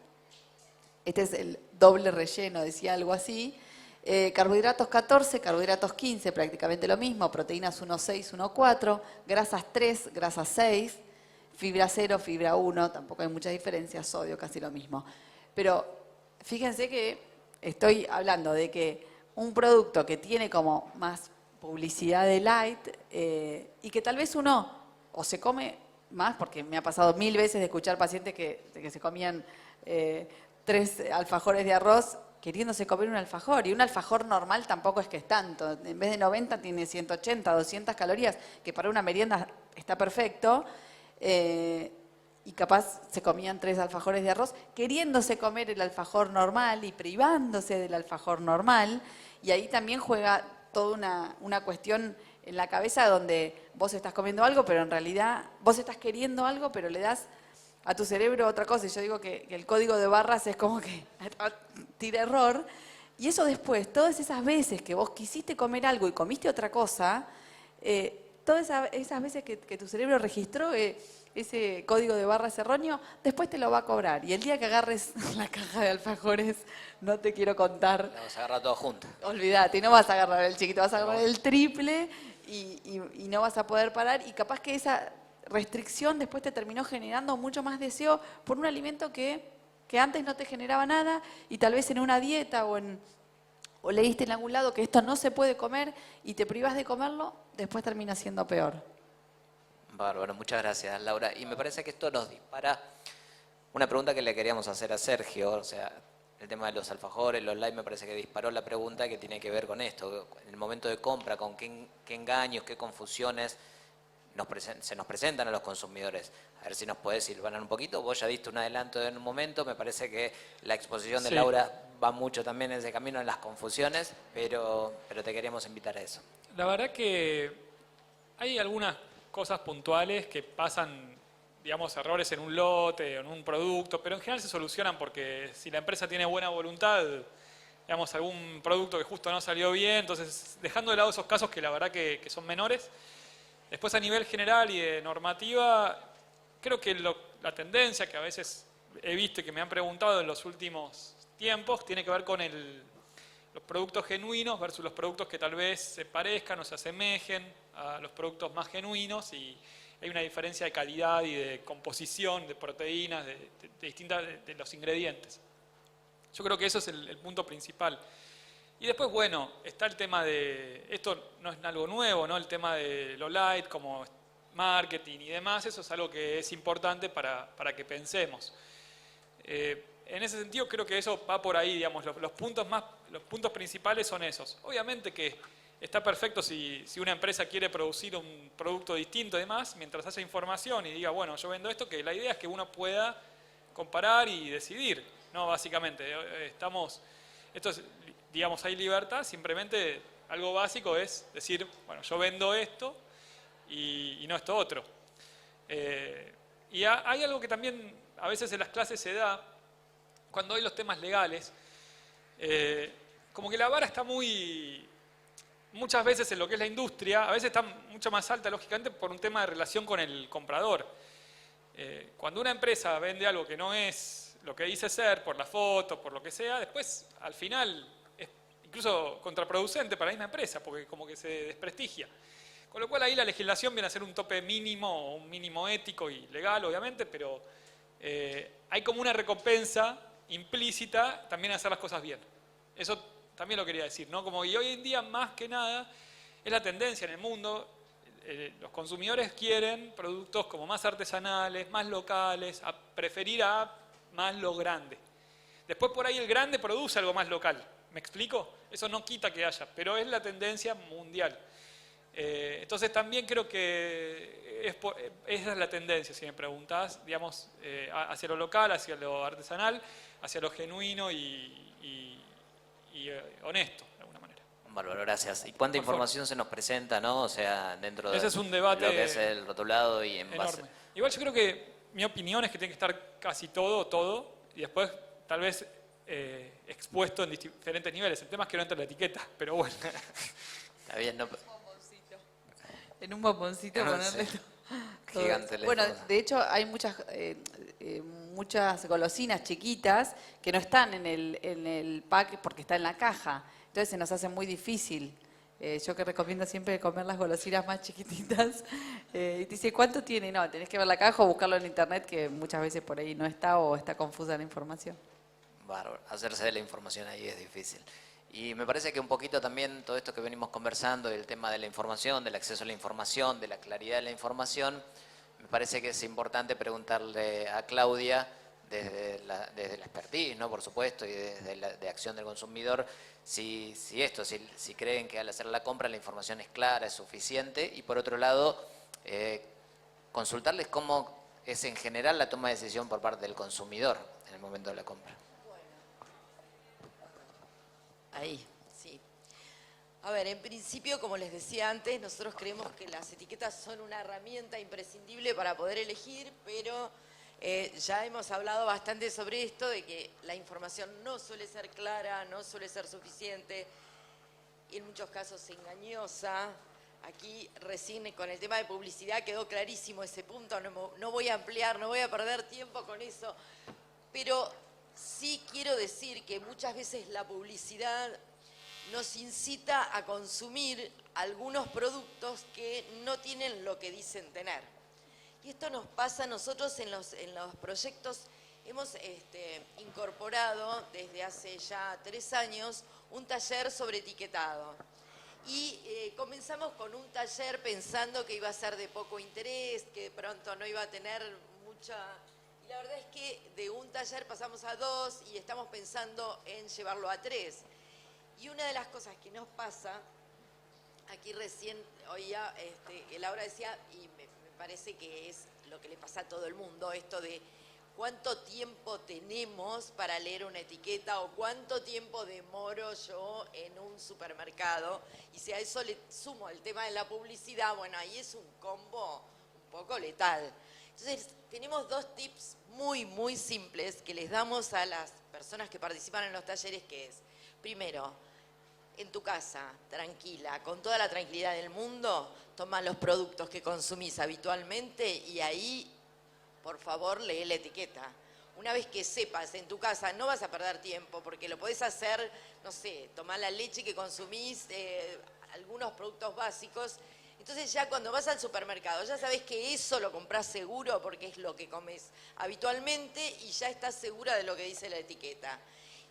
Speaker 4: Este es el doble relleno, decía algo así. Carbohidratos 14, carbohidratos 15, prácticamente lo mismo. Proteínas 1,6, 1,4. Grasas 3, grasas 6. Fibra 0, fibra 1, tampoco hay mucha diferencia. Sodio, casi lo mismo. Pero fíjense que estoy hablando de que un producto que tiene como más publicidad de light y que tal vez uno o se come más, porque me ha pasado 1000 veces de escuchar pacientes que se comían 3 alfajores de arroz queriéndose comer un alfajor, y un alfajor normal tampoco es que es tanto, en vez de 90 tiene 180, 200 calorías, que para una merienda está perfecto, y capaz se comían 3 alfajores de arroz queriéndose comer el alfajor normal y privándose del alfajor normal, y ahí también juega toda una cuestión en la cabeza donde vos estás comiendo algo, pero en realidad vos estás queriendo algo, pero le das a tu cerebro otra cosa. Y yo digo que el código de barras es como que tira error. Y eso después, todas esas veces que vos quisiste comer algo y comiste otra cosa, todas esas veces que tu cerebro registró ese código de barras erróneo, después te lo va a cobrar. Y el día que agarres la caja de alfajores, no te quiero contar.
Speaker 2: La vas a agarrar todo junto.
Speaker 4: Olvídate, y no vas a agarrar el chiquito, vas a agarrar el triple y no vas a poder parar. Y capaz que esa restricción después te terminó generando mucho más deseo por un alimento que antes no te generaba nada, y tal vez en una dieta o leíste en algún lado que esto no se puede comer y te privas de comerlo, después termina siendo peor.
Speaker 2: Bárbaro, muchas gracias, Laura. Y me parece que esto nos dispara una pregunta que le queríamos hacer a Sergio. O sea, el tema de los alfajores, los light, me parece que disparó la pregunta que tiene que ver con esto. En el momento de compra, con qué engaños, qué confusiones se nos presentan a los consumidores. A ver si nos podés silvanar un poquito. Vos ya diste un adelanto en un momento. Me parece que la exposición de Laura va mucho también en ese camino, en las confusiones, pero te queríamos invitar a eso.
Speaker 5: La verdad que hay algunas cosas puntuales que pasan, digamos, errores en un lote o en un producto, pero en general se solucionan porque si la empresa tiene buena voluntad, digamos, algún producto que justo no salió bien, entonces dejando de lado esos casos que la verdad que son menores. Después a nivel general y de normativa, creo que la tendencia que a veces he visto y que me han preguntado en los últimos tiempos tiene que ver con los productos genuinos versus los productos que tal vez se parezcan o se asemejen a los productos más genuinos, y hay una diferencia de calidad y de composición de proteínas, de los ingredientes. Yo creo que eso es el punto principal. Y después, bueno, está el tema de, esto no es algo nuevo, ¿no? El tema de lo light como marketing y demás, eso es algo que es importante para que pensemos. En ese sentido creo que eso va por ahí, digamos, los puntos principales son esos. Obviamente que está perfecto si una empresa quiere producir un producto distinto y demás, mientras haya información y diga, bueno, yo vendo esto, que la idea es que uno pueda comparar y decidir, ¿no? Básicamente, digamos, hay libertad, simplemente algo básico es decir, bueno, yo vendo esto y no esto otro. Y hay algo que también a veces en las clases se da, cuando hay los temas legales, como que la vara está muchas veces en lo que es la industria, a veces está mucho más alta, lógicamente, por un tema de relación con el comprador. Cuando una empresa vende algo que no es lo que dice ser, por la foto, por lo que sea, después, al final, es incluso contraproducente para la misma empresa, porque como que se desprestigia. Con lo cual ahí la legislación viene a ser un tope mínimo, un mínimo ético y legal, obviamente, pero hay como una recompensa implícita también a hacer las cosas bien. Eso también lo quería decir, ¿no? Como y hoy en día, más que nada, es la tendencia en el mundo. los consumidores quieren productos como más artesanales, más locales, a preferir a más lo grande. Después por ahí el grande produce algo más local. ¿Me explico? Eso no quita que haya, pero es la tendencia mundial. Entonces también creo que esa es la tendencia, si me preguntás, digamos, hacia lo local, hacia lo artesanal, hacia lo genuino y honesto, de alguna manera.
Speaker 2: Bárbaro, gracias. ¿Y cuánta información se nos presenta, no? O sea, dentro de
Speaker 5: Ese es un debate
Speaker 2: lo que es el rotulado y en base...
Speaker 5: enorme. Igual yo creo que mi opinión es que tiene que estar casi todo, y después tal vez expuesto en diferentes niveles. El tema es que no entra la etiqueta, pero bueno.
Speaker 2: Está bien, no...
Speaker 4: En un bomboncito
Speaker 2: No
Speaker 4: ponerle
Speaker 2: sé.
Speaker 4: todo.
Speaker 2: Gigante la
Speaker 4: Bueno,
Speaker 2: información.
Speaker 4: de hecho hay muchas golosinas chiquitas que no están en el pack porque está en la caja. Entonces se nos hace muy difícil. Yo que recomiendo siempre comer las golosinas más chiquititas. Y te dice, ¿cuánto tiene? No, tenés que ver la caja o buscarlo en internet, que muchas veces por ahí no está o está confusa la información.
Speaker 2: Bárbaro. Hacerse de la información ahí es difícil. Y me parece que un poquito también todo esto que venimos conversando, el tema de la información, del acceso a la información, de la claridad de la información, me parece que es importante preguntarle a Claudia, desde la expertise, ¿no? Por supuesto, y desde la de acción del consumidor, si creen que al hacer la compra la información es clara, es suficiente, y por otro lado, consultarles cómo es en general la toma de decisión por parte del consumidor en el momento de la compra.
Speaker 3: Ahí, sí. A ver, en principio, como les decía antes, nosotros creemos que las etiquetas son una herramienta imprescindible para poder elegir, pero ya hemos hablado bastante sobre esto, de que la información no suele ser clara, no suele ser suficiente, y en muchos casos engañosa. Aquí recién con el tema de publicidad quedó clarísimo ese punto, no voy a ampliar, no voy a perder tiempo con eso, pero sí quiero decir que muchas veces la publicidad nos incita a consumir algunos productos que no tienen lo que dicen tener. Y esto nos pasa a nosotros en los proyectos. Hemos incorporado desde hace ya 3 años un taller sobre etiquetado. Y comenzamos con un taller pensando que iba a ser de poco interés, que de pronto no iba a tener mucha... Y la verdad es que de un taller pasamos a 2 y estamos pensando en llevarlo a 3. Y una de las cosas que nos pasa, aquí recién oía, Laura decía, y me parece que es lo que le pasa a todo el mundo, esto de cuánto tiempo tenemos para leer una etiqueta o cuánto tiempo demoro yo en un supermercado. Y si a eso le sumo el tema de la publicidad, bueno, ahí es un combo un poco letal. Entonces, tenemos 2 tips muy, muy simples que les damos a las personas que participan en los talleres, que es, primero, en tu casa, tranquila, con toda la tranquilidad del mundo, toma los productos que consumís habitualmente y ahí, por favor, lee la etiqueta. Una vez que sepas en tu casa, no vas a perder tiempo, porque lo podés hacer, no sé, tomar la leche que consumís, algunos productos básicos. Entonces ya cuando vas al supermercado, ya sabes que eso lo comprás seguro porque es lo que comes habitualmente y ya estás segura de lo que dice la etiqueta.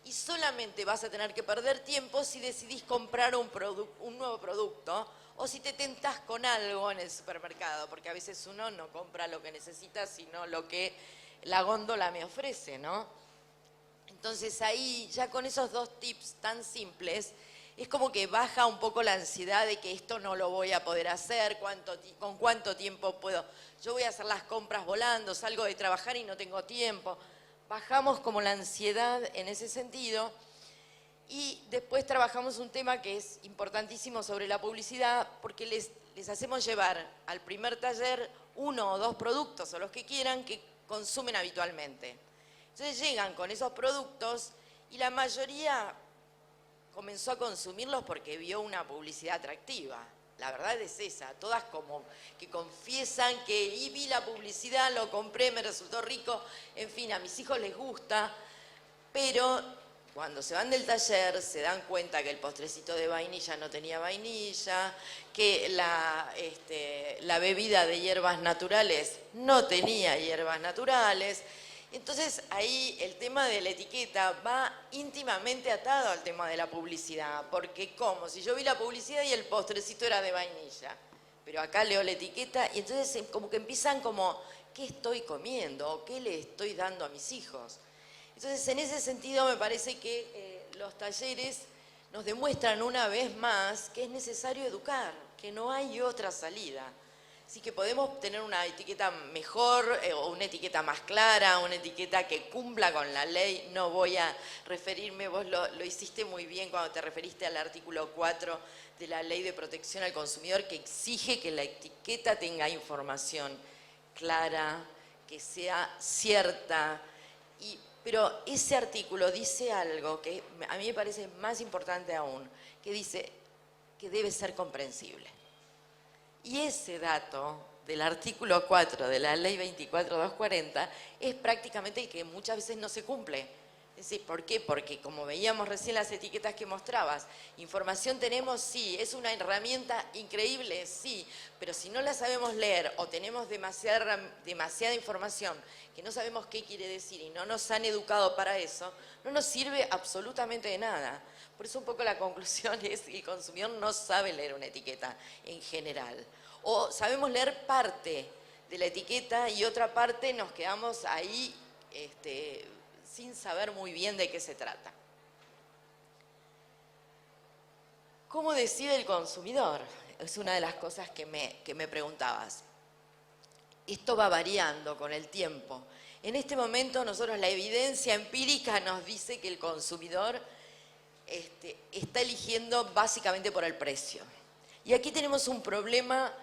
Speaker 3: Y solamente vas a tener que perder tiempo si decidís comprar un nuevo producto o si te tentás con algo en el supermercado, porque a veces uno no compra lo que necesita, sino lo que la góndola me ofrece, ¿no? Entonces ahí, ya con esos 2 tips tan simples, es como que baja un poco la ansiedad de que esto no lo voy a poder hacer, con cuánto tiempo puedo. Yo voy a hacer las compras volando, salgo de trabajar y no tengo tiempo. Bajamos como la ansiedad en ese sentido y después trabajamos un tema que es importantísimo sobre la publicidad porque les hacemos llevar al primer taller 1 o 2 productos o los que quieran que consumen habitualmente. Entonces llegan con esos productos y la mayoría comenzó a consumirlos porque vio una publicidad atractiva. La verdad es esa, todas como que confiesan que y vi la publicidad, lo compré, me resultó rico, en fin, a mis hijos les gusta, pero cuando se van del taller se dan cuenta que el postrecito de vainilla no tenía vainilla, que la bebida de hierbas naturales no tenía hierbas naturales. Entonces ahí el tema de la etiqueta va íntimamente atado al tema de la publicidad, porque ¿cómo? Si yo vi la publicidad y el postrecito era de vainilla, pero acá leo la etiqueta y entonces como que empiezan como, ¿qué estoy comiendo? ¿O qué le estoy dando a mis hijos? Entonces, en ese sentido me parece que los talleres nos demuestran una vez más que es necesario educar, que no hay otra salida. Así que podemos tener una etiqueta mejor o una etiqueta más clara, una etiqueta que cumpla con la ley. No voy a referirme, vos lo hiciste muy bien cuando te referiste al artículo 4 de la Ley de Protección al Consumidor, que exige que la etiqueta tenga información clara, que sea cierta. Pero ese artículo dice algo que a mí me parece más importante aún, que dice que debe ser comprensible. Y ese dato del artículo 4 de la Ley 24.240 es prácticamente el que muchas veces no se cumple. Es decir, ¿por qué? Porque como veíamos recién las etiquetas que mostrabas, información tenemos, sí, es una herramienta increíble, sí, pero si no la sabemos leer o tenemos demasiada información que no sabemos qué quiere decir y no nos han educado para eso, no nos sirve absolutamente de nada. Por eso un poco la conclusión es que el consumidor no sabe leer una etiqueta en general. O sabemos leer parte de la etiqueta y otra parte nos quedamos ahí sin saber muy bien de qué se trata. ¿Cómo decide el consumidor? Es una de las cosas que me preguntabas. Esto va variando con el tiempo. En este momento nosotros la evidencia empírica nos dice que el consumidor está eligiendo básicamente por el precio. Y aquí tenemos un problema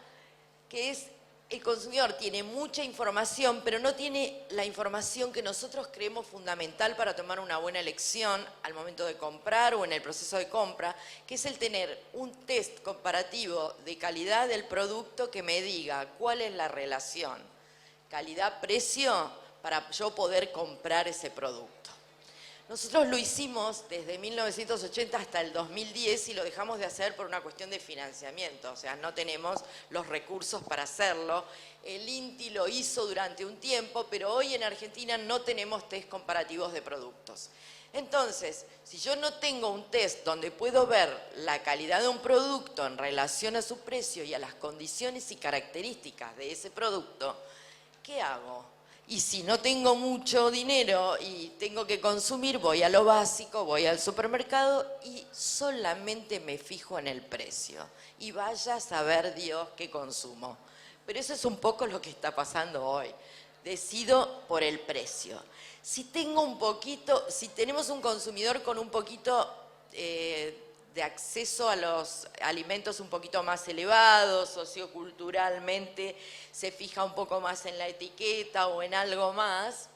Speaker 3: que es el consumidor tiene mucha información, pero no tiene la información que nosotros creemos fundamental para tomar una buena elección al momento de comprar o en el proceso de compra, que es el tener un test comparativo de calidad del producto que me diga cuál es la relación calidad-precio para yo poder comprar ese producto. Nosotros lo hicimos desde 1980 hasta el 2010 y lo dejamos de hacer por una cuestión de financiamiento, o sea, no tenemos los recursos para hacerlo. El INTI lo hizo durante un tiempo, pero hoy en Argentina no tenemos test comparativos de productos. Entonces, si yo no tengo un test donde puedo ver la calidad de un producto en relación a su precio y a las condiciones y características de ese producto, ¿qué hago? Y si no tengo mucho dinero y tengo que consumir, voy a lo básico, voy al supermercado y solamente me fijo en el precio. Y vaya a saber Dios qué consumo. Pero eso es un poco lo que está pasando hoy. Decido por el precio. Si tenemos un consumidor con un poquito de acceso a los alimentos un poquito más elevados, socioculturalmente se fija un poco más en la etiqueta o en algo más,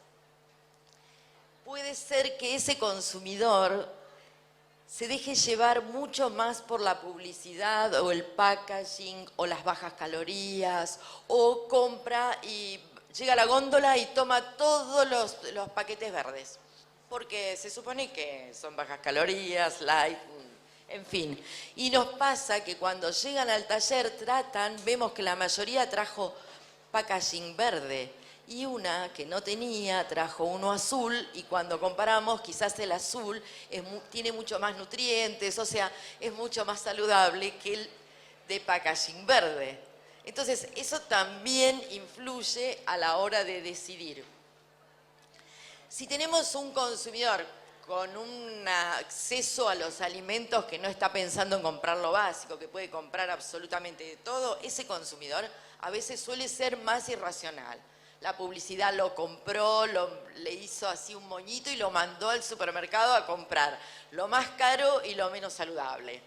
Speaker 3: puede ser que ese consumidor se deje llevar mucho más por la publicidad o el packaging o las bajas calorías, o compra y llega a la góndola y toma todos los paquetes verdes, porque se supone que son bajas calorías, light, en fin. Y nos pasa que cuando llegan al taller vemos que la mayoría trajo packaging verde y una que no tenía trajo uno azul, y cuando comparamos quizás el azul tiene mucho más nutrientes, o sea, es mucho más saludable que el de packaging verde. Entonces, eso también influye a la hora de decidir. Si tenemos un consumidor con un acceso a los alimentos que no está pensando en comprar lo básico, que puede comprar absolutamente de todo, ese consumidor a veces suele ser más irracional. La publicidad lo compró, le hizo así un moñito y lo mandó al supermercado a comprar lo más caro y lo menos saludable.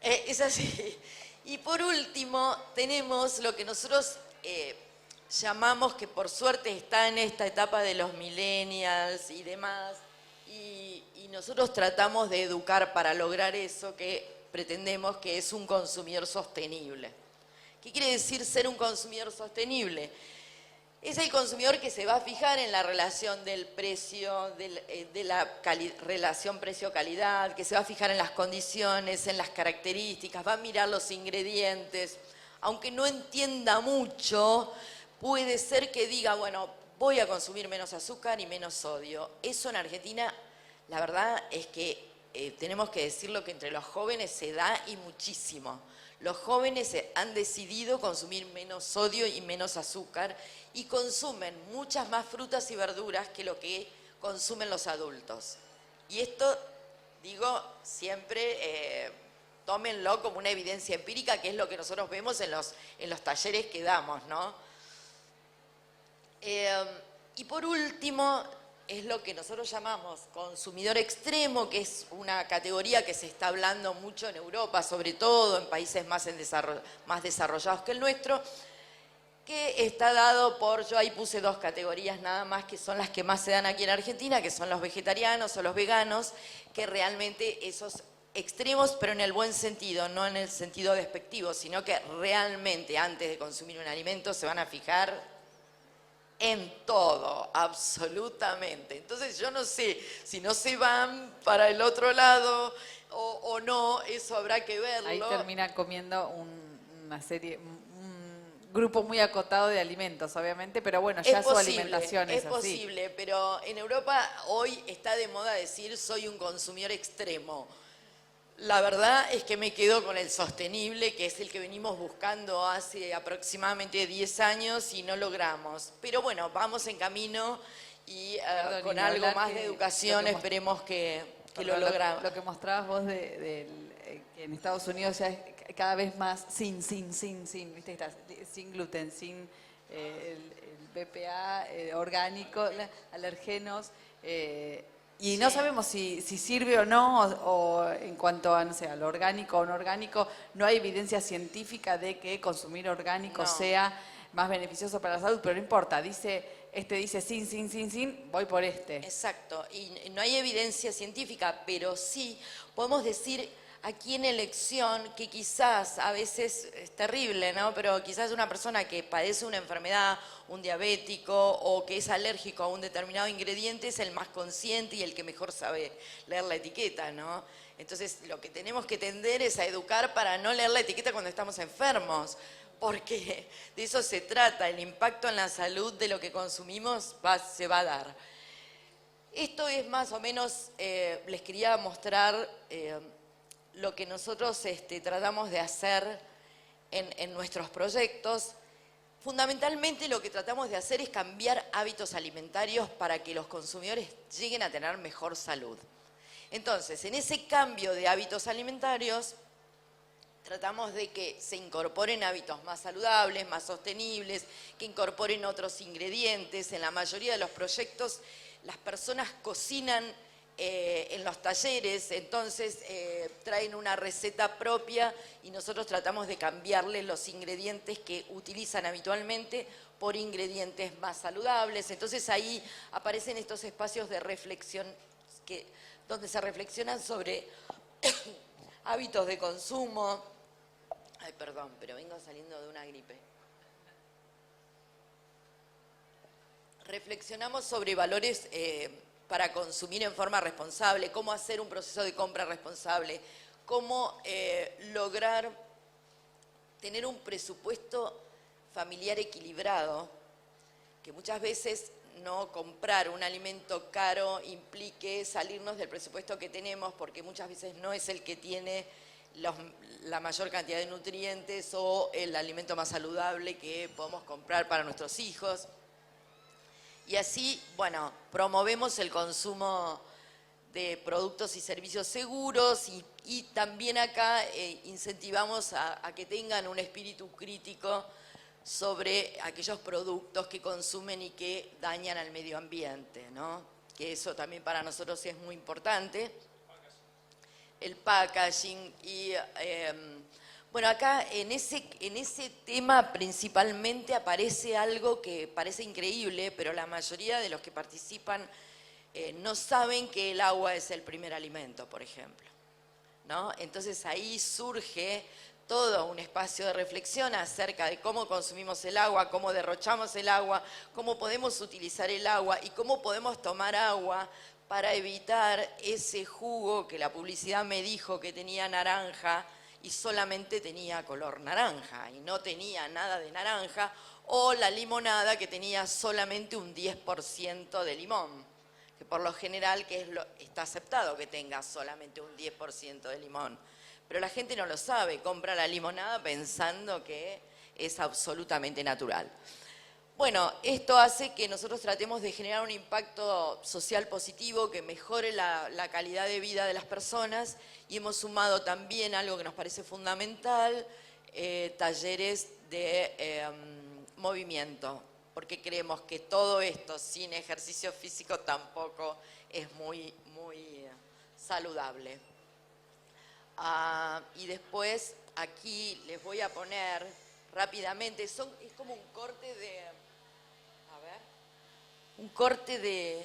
Speaker 3: Es así. Y por último, tenemos lo que nosotros llamamos, que por suerte está en esta etapa de los millennials y demás, y nosotros tratamos de educar para lograr eso que pretendemos, que es un consumidor sostenible. ¿Qué quiere decir ser un consumidor sostenible? Es el consumidor que se va a fijar en la relación del precio, de la relación precio-calidad, que se va a fijar en las condiciones, en las características, va a mirar los ingredientes. Aunque no entienda mucho, puede ser que diga, bueno, voy a consumir menos azúcar y menos sodio. Eso en Argentina, la verdad es que tenemos que decirlo, que entre los jóvenes se da y muchísimo. Los jóvenes han decidido consumir menos sodio y menos azúcar y consumen muchas más frutas y verduras que lo que consumen los adultos. Y esto, digo, siempre tómenlo como una evidencia empírica, que es lo que nosotros vemos en los talleres que damos, ¿no? Y por último, es lo que nosotros llamamos consumidor extremo, que es una categoría que se está hablando mucho en Europa, sobre todo en países más desarrollados que el nuestro, que está dado por, yo ahí puse 2 categorías nada más, que son las que más se dan aquí en Argentina, que son los vegetarianos o los veganos, que realmente esos extremos, pero en el buen sentido, no en el sentido despectivo, sino que realmente antes de consumir un alimento se van a fijar en todo, absolutamente. Entonces yo no sé si no se van para el otro lado o no, eso habrá que verlo.
Speaker 4: Ahí termina comiendo una serie, un grupo muy acotado de alimentos, obviamente, pero bueno, ya su alimentación es así.
Speaker 3: Es posible, pero en Europa hoy está de moda decir soy un consumidor extremo. La verdad es que me quedo con el sostenible, que es el que venimos buscando hace aproximadamente 10 años y no logramos. Pero bueno, vamos en camino y con algo más de educación esperemos que lo logramos.
Speaker 4: Lo que mostrabas vos que en Estados Unidos ya es cada vez más sin, ¿viste? Está sin gluten, sin el BPA, orgánico, alergenos. Y no sabemos si sirve o no, o en cuanto a, no sé, al orgánico o no orgánico, no hay evidencia científica de que consumir orgánico sea más beneficioso para la salud, pero no importa, dice sin, voy por este.
Speaker 3: Exacto, y no hay evidencia científica, pero sí podemos decir aquí en elección que quizás a veces es terrible, ¿no? Pero quizás una persona que padece una enfermedad, un diabético o que es alérgico a un determinado ingrediente es el más consciente y el que mejor sabe leer la etiqueta, ¿no? Entonces lo que tenemos que tender es a educar para no leer la etiqueta cuando estamos enfermos, porque de eso se trata, el impacto en la salud de lo que consumimos se va a dar. Esto es más o menos, les quería mostrar lo que nosotros tratamos de hacer en nuestros proyectos. Fundamentalmente lo que tratamos de hacer es cambiar hábitos alimentarios para que los consumidores lleguen a tener mejor salud. Entonces, en ese cambio de hábitos alimentarios, tratamos de que se incorporen hábitos más saludables, más sostenibles, que incorporen otros ingredientes. En la mayoría de los proyectos, las personas cocinan en los talleres, entonces traen una receta propia y nosotros tratamos de cambiarle los ingredientes que utilizan habitualmente por ingredientes más saludables. Entonces ahí aparecen estos espacios de reflexión donde se reflexionan sobre hábitos de consumo. Ay, perdón, pero vengo saliendo de una gripe. Reflexionamos sobre valores para consumir en forma responsable, cómo hacer un proceso de compra responsable, cómo lograr tener un presupuesto familiar equilibrado, que muchas veces no comprar un alimento caro implique salirnos del presupuesto que tenemos, porque muchas veces no es el que tiene la mayor cantidad de nutrientes o el alimento más saludable que podemos comprar para nuestros hijos. Y así, bueno, promovemos el consumo de productos y servicios seguros y también acá incentivamos a que tengan un espíritu crítico sobre aquellos productos que consumen y que dañan al medio ambiente, ¿no? Que eso también para nosotros es muy importante. El packaging y... bueno, acá en ese tema principalmente aparece algo que parece increíble, pero la mayoría de los que participan no saben que el agua es el primer alimento, por ejemplo, ¿no? Entonces ahí surge todo un espacio de reflexión acerca de cómo consumimos el agua, cómo derrochamos el agua, cómo podemos utilizar el agua y cómo podemos tomar agua para evitar ese jugo que la publicidad me dijo que tenía naranja y solamente tenía color naranja y no tenía nada de naranja, o la limonada que tenía solamente un 10% de limón, que por lo general está aceptado que tenga solamente un 10% de limón. pero la gente no lo sabe, compra la limonada pensando que es absolutamente natural. Bueno, esto hace que nosotros tratemos de generar un impacto social positivo que mejore la calidad de vida de las personas, y hemos sumado también algo que nos parece fundamental, talleres de movimiento, porque creemos que todo esto sin ejercicio físico tampoco es muy saludable. Y después aquí les voy a poner rápidamente, es como un corte de, a ver, un corte de,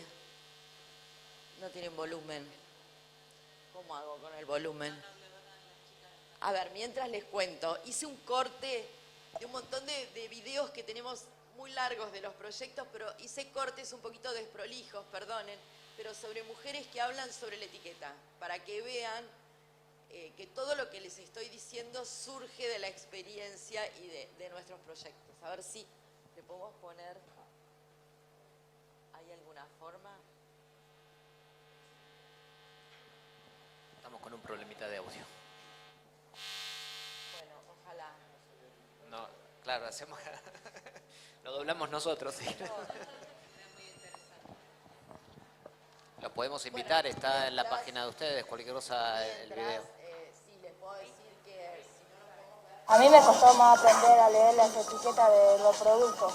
Speaker 3: no tienen volumen. ¿Cómo hago con el volumen? A ver, mientras les cuento, hice un corte de un montón de videos que tenemos muy largos de los proyectos, pero hice cortes un poquito desprolijos, perdonen, pero sobre mujeres que hablan sobre la etiqueta, para que vean que todo lo que les estoy diciendo surge de la experiencia y de nuestros proyectos. A ver si le podemos poner, ¿hay alguna forma?
Speaker 2: Estamos con un problemita de audio.
Speaker 3: Bueno, ojalá.
Speaker 2: No, claro, hacemos... Lo doblamos nosotros. ¿Sí? Lo podemos invitar,
Speaker 3: Bueno,
Speaker 2: está en la página de ustedes, cualquier cosa, el video.
Speaker 3: Sí, les puedo decir que si no lo podemos ver.
Speaker 6: A mí me costó más aprender a leer las etiquetas de los productos,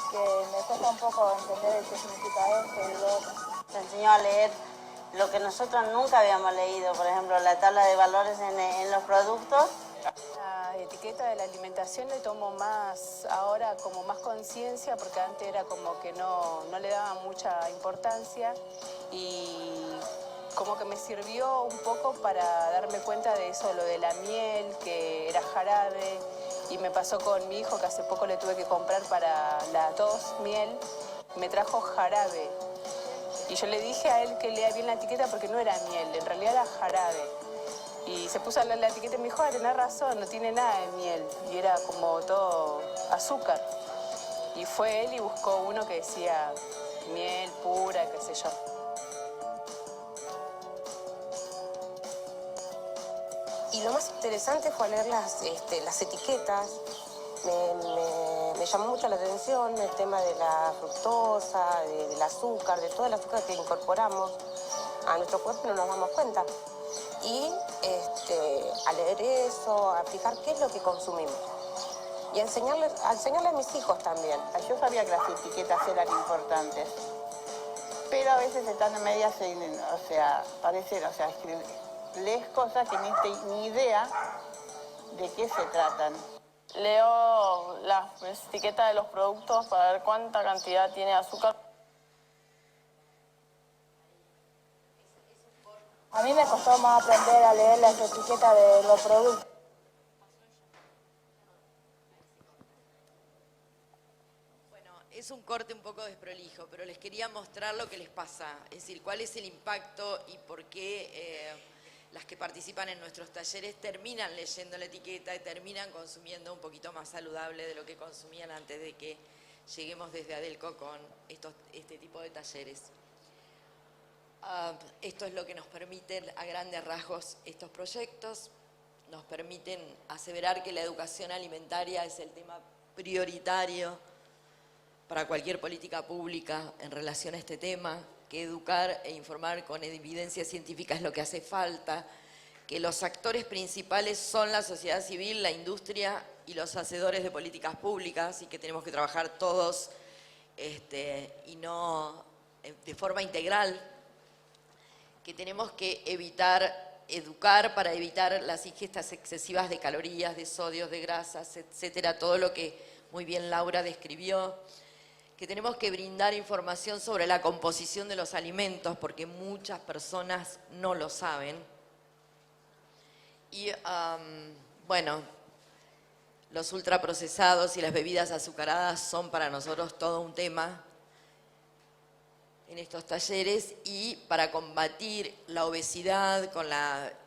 Speaker 6: que me cuesta un poco entender el qué significa esto y lo otro.
Speaker 7: Se enseñó a leer lo que nosotros nunca habíamos leído, por ejemplo, la tabla de valores en los productos.
Speaker 6: La etiqueta de la alimentación le tomo más ahora como más conciencia, porque antes era como que no le daba mucha importancia, y como que me sirvió un poco para darme cuenta de eso, lo de la miel, que era jarabe, y me pasó con mi hijo que hace poco le tuve que comprar para la tos miel, me trajo jarabe. Y yo le dije a él que lea bien la etiqueta porque no era miel, en realidad era jarabe. Y se puso a leer la etiqueta y me dijo, tenés razón, no tiene nada de miel. Y era como todo azúcar. Y fue él y buscó uno que decía miel pura, qué sé yo.
Speaker 8: Y lo más interesante fue leer las etiquetas. Me llamó mucho la atención el tema de la fructosa, del azúcar, de todo el azúcar que incorporamos a nuestro cuerpo y no nos damos cuenta. Y a leer eso, a fijar qué es lo que consumimos. Y a enseñarle a mis hijos también.
Speaker 7: Yo sabía que las etiquetas eran importantes, pero a veces están en medias, lees cosas que no tienes ni idea de qué se tratan.
Speaker 6: Leo las etiquetas de los productos para ver cuánta cantidad tiene azúcar.
Speaker 9: A mí me costó más aprender a leer las etiquetas de los productos.
Speaker 3: Bueno, es un corte un poco desprolijo, pero les quería mostrar lo que les pasa, es decir, cuál es el impacto y por qué las que participan en nuestros talleres terminan leyendo la etiqueta y terminan consumiendo un poquito más saludable de lo que consumían antes de que lleguemos desde Adelco con este tipo de talleres. Esto es lo que nos permiten a grandes rasgos estos proyectos, nos permiten aseverar que la educación alimentaria es el tema prioritario para cualquier política pública en relación a este tema, que educar e informar con evidencia científica es lo que hace falta, que los actores principales son la sociedad civil, la industria y los hacedores de políticas públicas, y que tenemos que trabajar todos y no de forma integral, que tenemos que educar para evitar las ingestas excesivas de calorías, de sodios, de grasas, etcétera, todo lo que muy bien Laura describió, que tenemos que brindar información sobre la composición de los alimentos, porque muchas personas no lo saben. Y, bueno, los ultraprocesados y las bebidas azucaradas son para nosotros todo un tema en estos talleres, y para combatir la obesidad con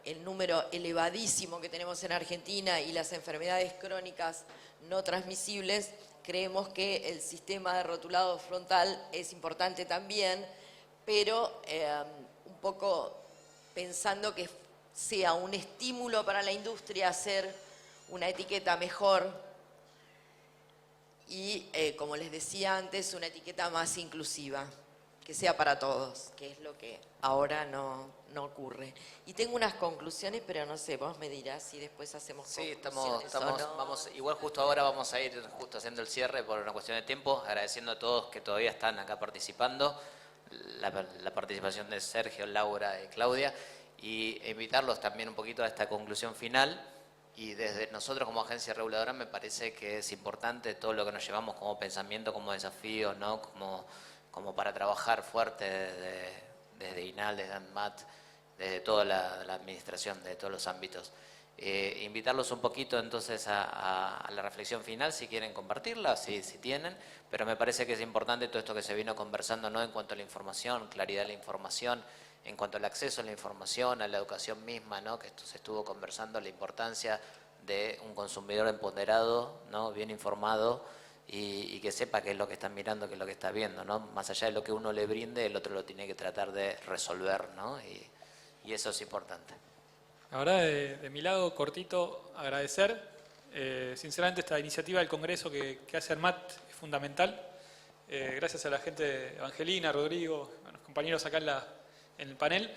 Speaker 3: el número elevadísimo que tenemos en Argentina y las enfermedades crónicas no transmisibles, creemos que el sistema de rotulado frontal es importante también, pero un poco pensando que sea un estímulo para la industria a hacer una etiqueta mejor y, como les decía antes, una etiqueta más inclusiva, que sea para todos, que es lo que ahora no ocurre. Y tengo unas conclusiones, pero no sé, vos me dirás si después hacemos conclusiones o no.
Speaker 2: Vamos, igual justo ahora vamos a ir justo haciendo el cierre por una cuestión de tiempo, agradeciendo a todos que todavía están acá participando, la participación de Sergio, Laura y Claudia, y invitarlos también un poquito a esta conclusión final. Y desde nosotros como agencia reguladora me parece que es importante todo lo que nos llevamos como pensamiento, como desafío, ¿no? Como para trabajar fuerte desde INAL, desde ANMAT, desde toda la administración, de todos los ámbitos. Invitarlos un poquito entonces a la reflexión final, si quieren compartirla, si tienen, pero me parece que es importante todo esto que se vino conversando, ¿no? En cuanto a la información, claridad de la información, en cuanto al acceso a la información, a la educación misma, ¿no? Que esto se estuvo conversando, la importancia de un consumidor empoderado, ¿no? Bien informado y que sepa qué es lo que está mirando, qué es lo que está viendo, ¿no? Más allá de lo que uno le brinde, el otro lo tiene que tratar de resolver, ¿no? Y eso es importante.
Speaker 5: Ahora, de mi lado, cortito, agradecer. Sinceramente, esta iniciativa del Congreso que hace ANMAT es fundamental. Gracias a la gente, Evangelina, Rodrigo, a los compañeros acá en el panel,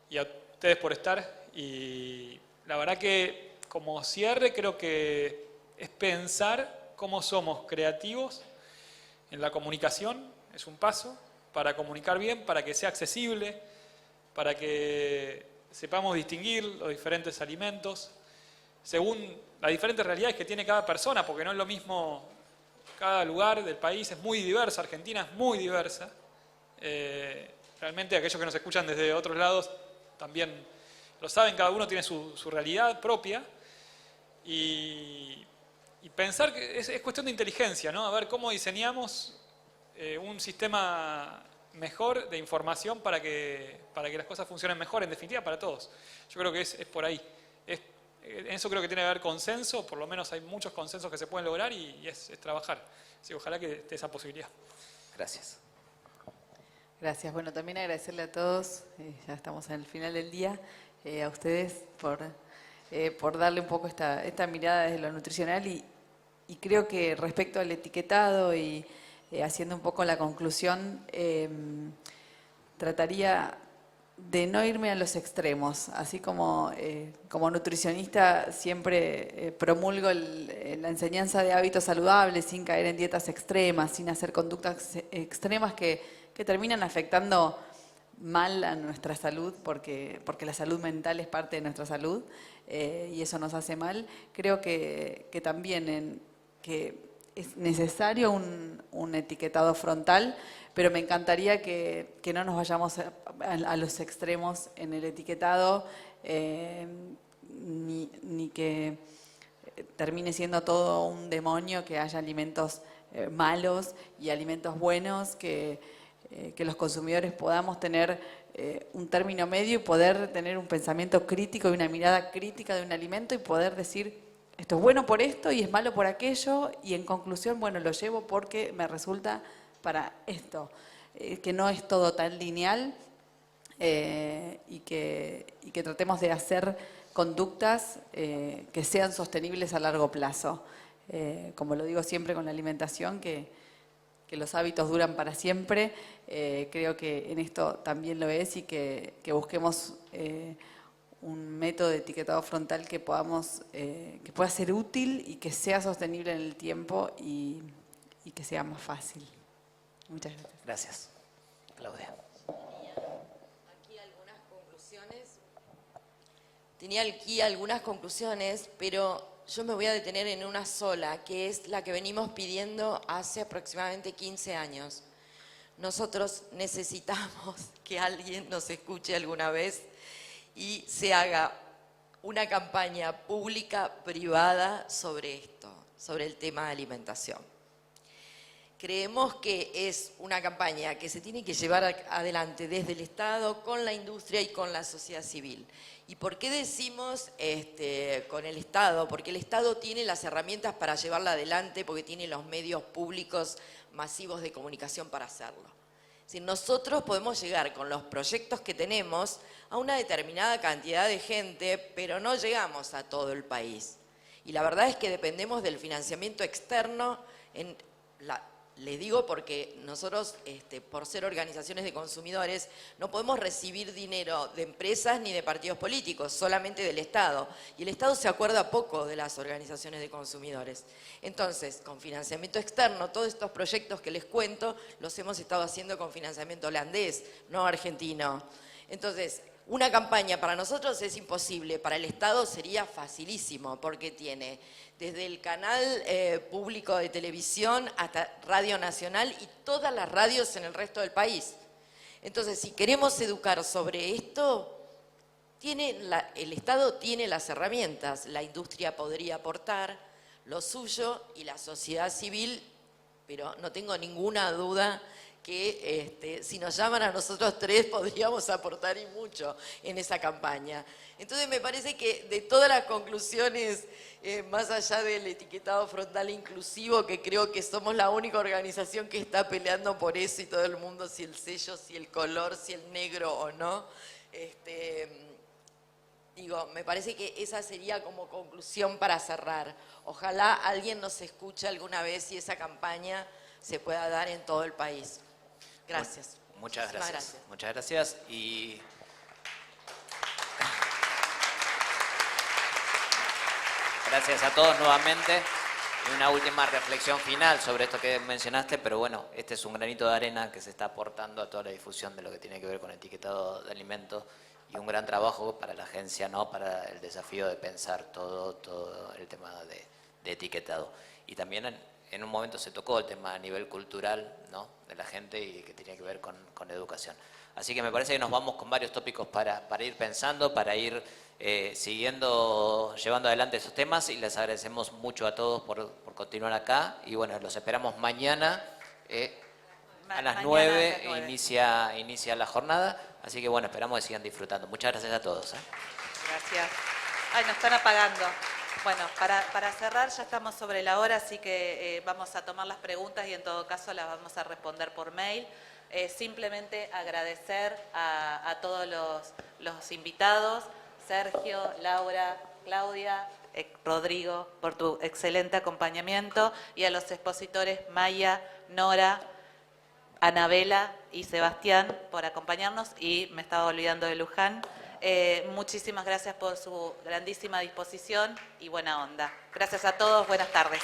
Speaker 5: y a ustedes por estar. Y la verdad que, como cierre, creo que es pensar cómo somos creativos en la comunicación. Es un paso para comunicar bien, para que sea accesible, para que sepamos distinguir los diferentes alimentos según las diferentes realidades que tiene cada persona, porque no es lo mismo cada lugar del país, es muy diversa, Argentina es muy diversa. Realmente aquellos que nos escuchan desde otros lados también lo saben, cada uno tiene su realidad propia y pensar que es cuestión de inteligencia, ¿no? A ver cómo diseñamos un sistema mejor de información para que las cosas funcionen mejor, en definitiva para todos. Yo creo que es por ahí. En eso creo que tiene que haber consenso, por lo menos hay muchos consensos que se pueden lograr y es trabajar. Así que ojalá que esté esa posibilidad.
Speaker 2: Gracias.
Speaker 4: Gracias. Bueno, también agradecerle a todos, ya estamos en el final del día, a ustedes por darle un poco esta mirada desde lo nutricional y creo que respecto al etiquetado y haciendo un poco la conclusión, trataría de no irme a los extremos, así como nutricionista siempre promulgo la enseñanza de hábitos saludables sin caer en dietas extremas, sin hacer conductas extremas que terminan afectando mal a nuestra salud, porque la salud mental es parte de nuestra salud y eso nos hace mal. Creo que también que es necesario un etiquetado frontal, pero me encantaría que no nos vayamos a los extremos en el etiquetado, ni que termine siendo todo un demonio, que haya alimentos malos y alimentos buenos, que los consumidores podamos tener un término medio y poder tener un pensamiento crítico y una mirada crítica de un alimento y poder decir, esto es bueno por esto y es malo por aquello, y en conclusión, bueno, lo llevo porque me resulta para esto, que no es todo tan lineal y que tratemos de hacer conductas que sean sostenibles a largo plazo. Como lo digo siempre con la alimentación, que los hábitos duran para siempre, creo que en esto también lo es, y que busquemos un método de etiquetado frontal que pueda ser útil y que sea sostenible en el tiempo y que sea más fácil. Muchas gracias.
Speaker 2: Gracias. Claudia.
Speaker 3: Tenía aquí algunas conclusiones, pero yo me voy a detener en una sola, que es la que venimos pidiendo hace aproximadamente 15 años. Nosotros necesitamos que alguien nos escuche alguna vez y se haga una campaña pública, privada, sobre esto, sobre el tema de alimentación. Creemos que es una campaña que se tiene que llevar adelante desde el Estado, con la industria y con la sociedad civil. ¿Y por qué decimos con el Estado? Porque el Estado tiene las herramientas para llevarla adelante, porque tiene los medios públicos masivos de comunicación para hacerlo. Si nosotros podemos llegar con los proyectos que tenemos a una determinada cantidad de gente, pero no llegamos a todo el país. Y la verdad es que dependemos del financiamiento externo. Les digo porque nosotros, por ser organizaciones de consumidores, no podemos recibir dinero de empresas ni de partidos políticos, solamente del Estado. Y el Estado se acuerda poco de las organizaciones de consumidores. Entonces, con financiamiento externo, todos estos proyectos que les cuento, los hemos estado haciendo con financiamiento holandés, no argentino. Entonces, una campaña para nosotros es imposible, para el Estado sería facilísimo, porque tiene desde el canal público de televisión hasta Radio Nacional y todas las radios en el resto del país. Entonces, si queremos educar sobre esto, el Estado tiene las herramientas, la industria podría aportar lo suyo y la sociedad civil, pero no tengo ninguna duda que si nos llaman a nosotros tres podríamos aportar y mucho en esa campaña. Entonces me parece que de todas las conclusiones, más allá del etiquetado frontal inclusivo, que creo que somos la única organización que está peleando por eso y todo el mundo, si el sello, si el color, si el negro o no, digo, me parece que esa sería como conclusión para cerrar. Ojalá alguien nos escuche alguna vez y esa campaña se pueda dar en todo el país. Gracias.
Speaker 2: Muchas gracias. Muchas gracias. Y gracias a todos nuevamente. Y una última reflexión final sobre esto que mencionaste, pero bueno, este es un granito de arena que se está aportando a toda la difusión de lo que tiene que ver con etiquetado de alimentos y un gran trabajo para la agencia, ¿no? Para el desafío de pensar todo el tema de etiquetado. Y también en un momento se tocó el tema a nivel cultural, ¿no? De la gente y que tiene que ver con educación. Así que me parece que nos vamos con varios tópicos para ir pensando, para ir llevando adelante esos temas, y les agradecemos mucho a todos por continuar acá. Y bueno, los esperamos mañana a las 9, inicia la jornada. Así que bueno, esperamos que sigan disfrutando. Muchas gracias a todos.
Speaker 1: Gracias. Ay, nos están apagando. Bueno, para cerrar ya estamos sobre la hora, así que vamos a tomar las preguntas y en todo caso las vamos a responder por mail. Simplemente agradecer a todos los invitados, Sergio, Laura, Claudia, Rodrigo, por tu excelente acompañamiento, y a los expositores Maya, Nora, Anabela y Sebastián por acompañarnos, y me estaba olvidando de Luján. Muchísimas gracias por su grandísima disposición y buena onda. Gracias a todos, buenas tardes.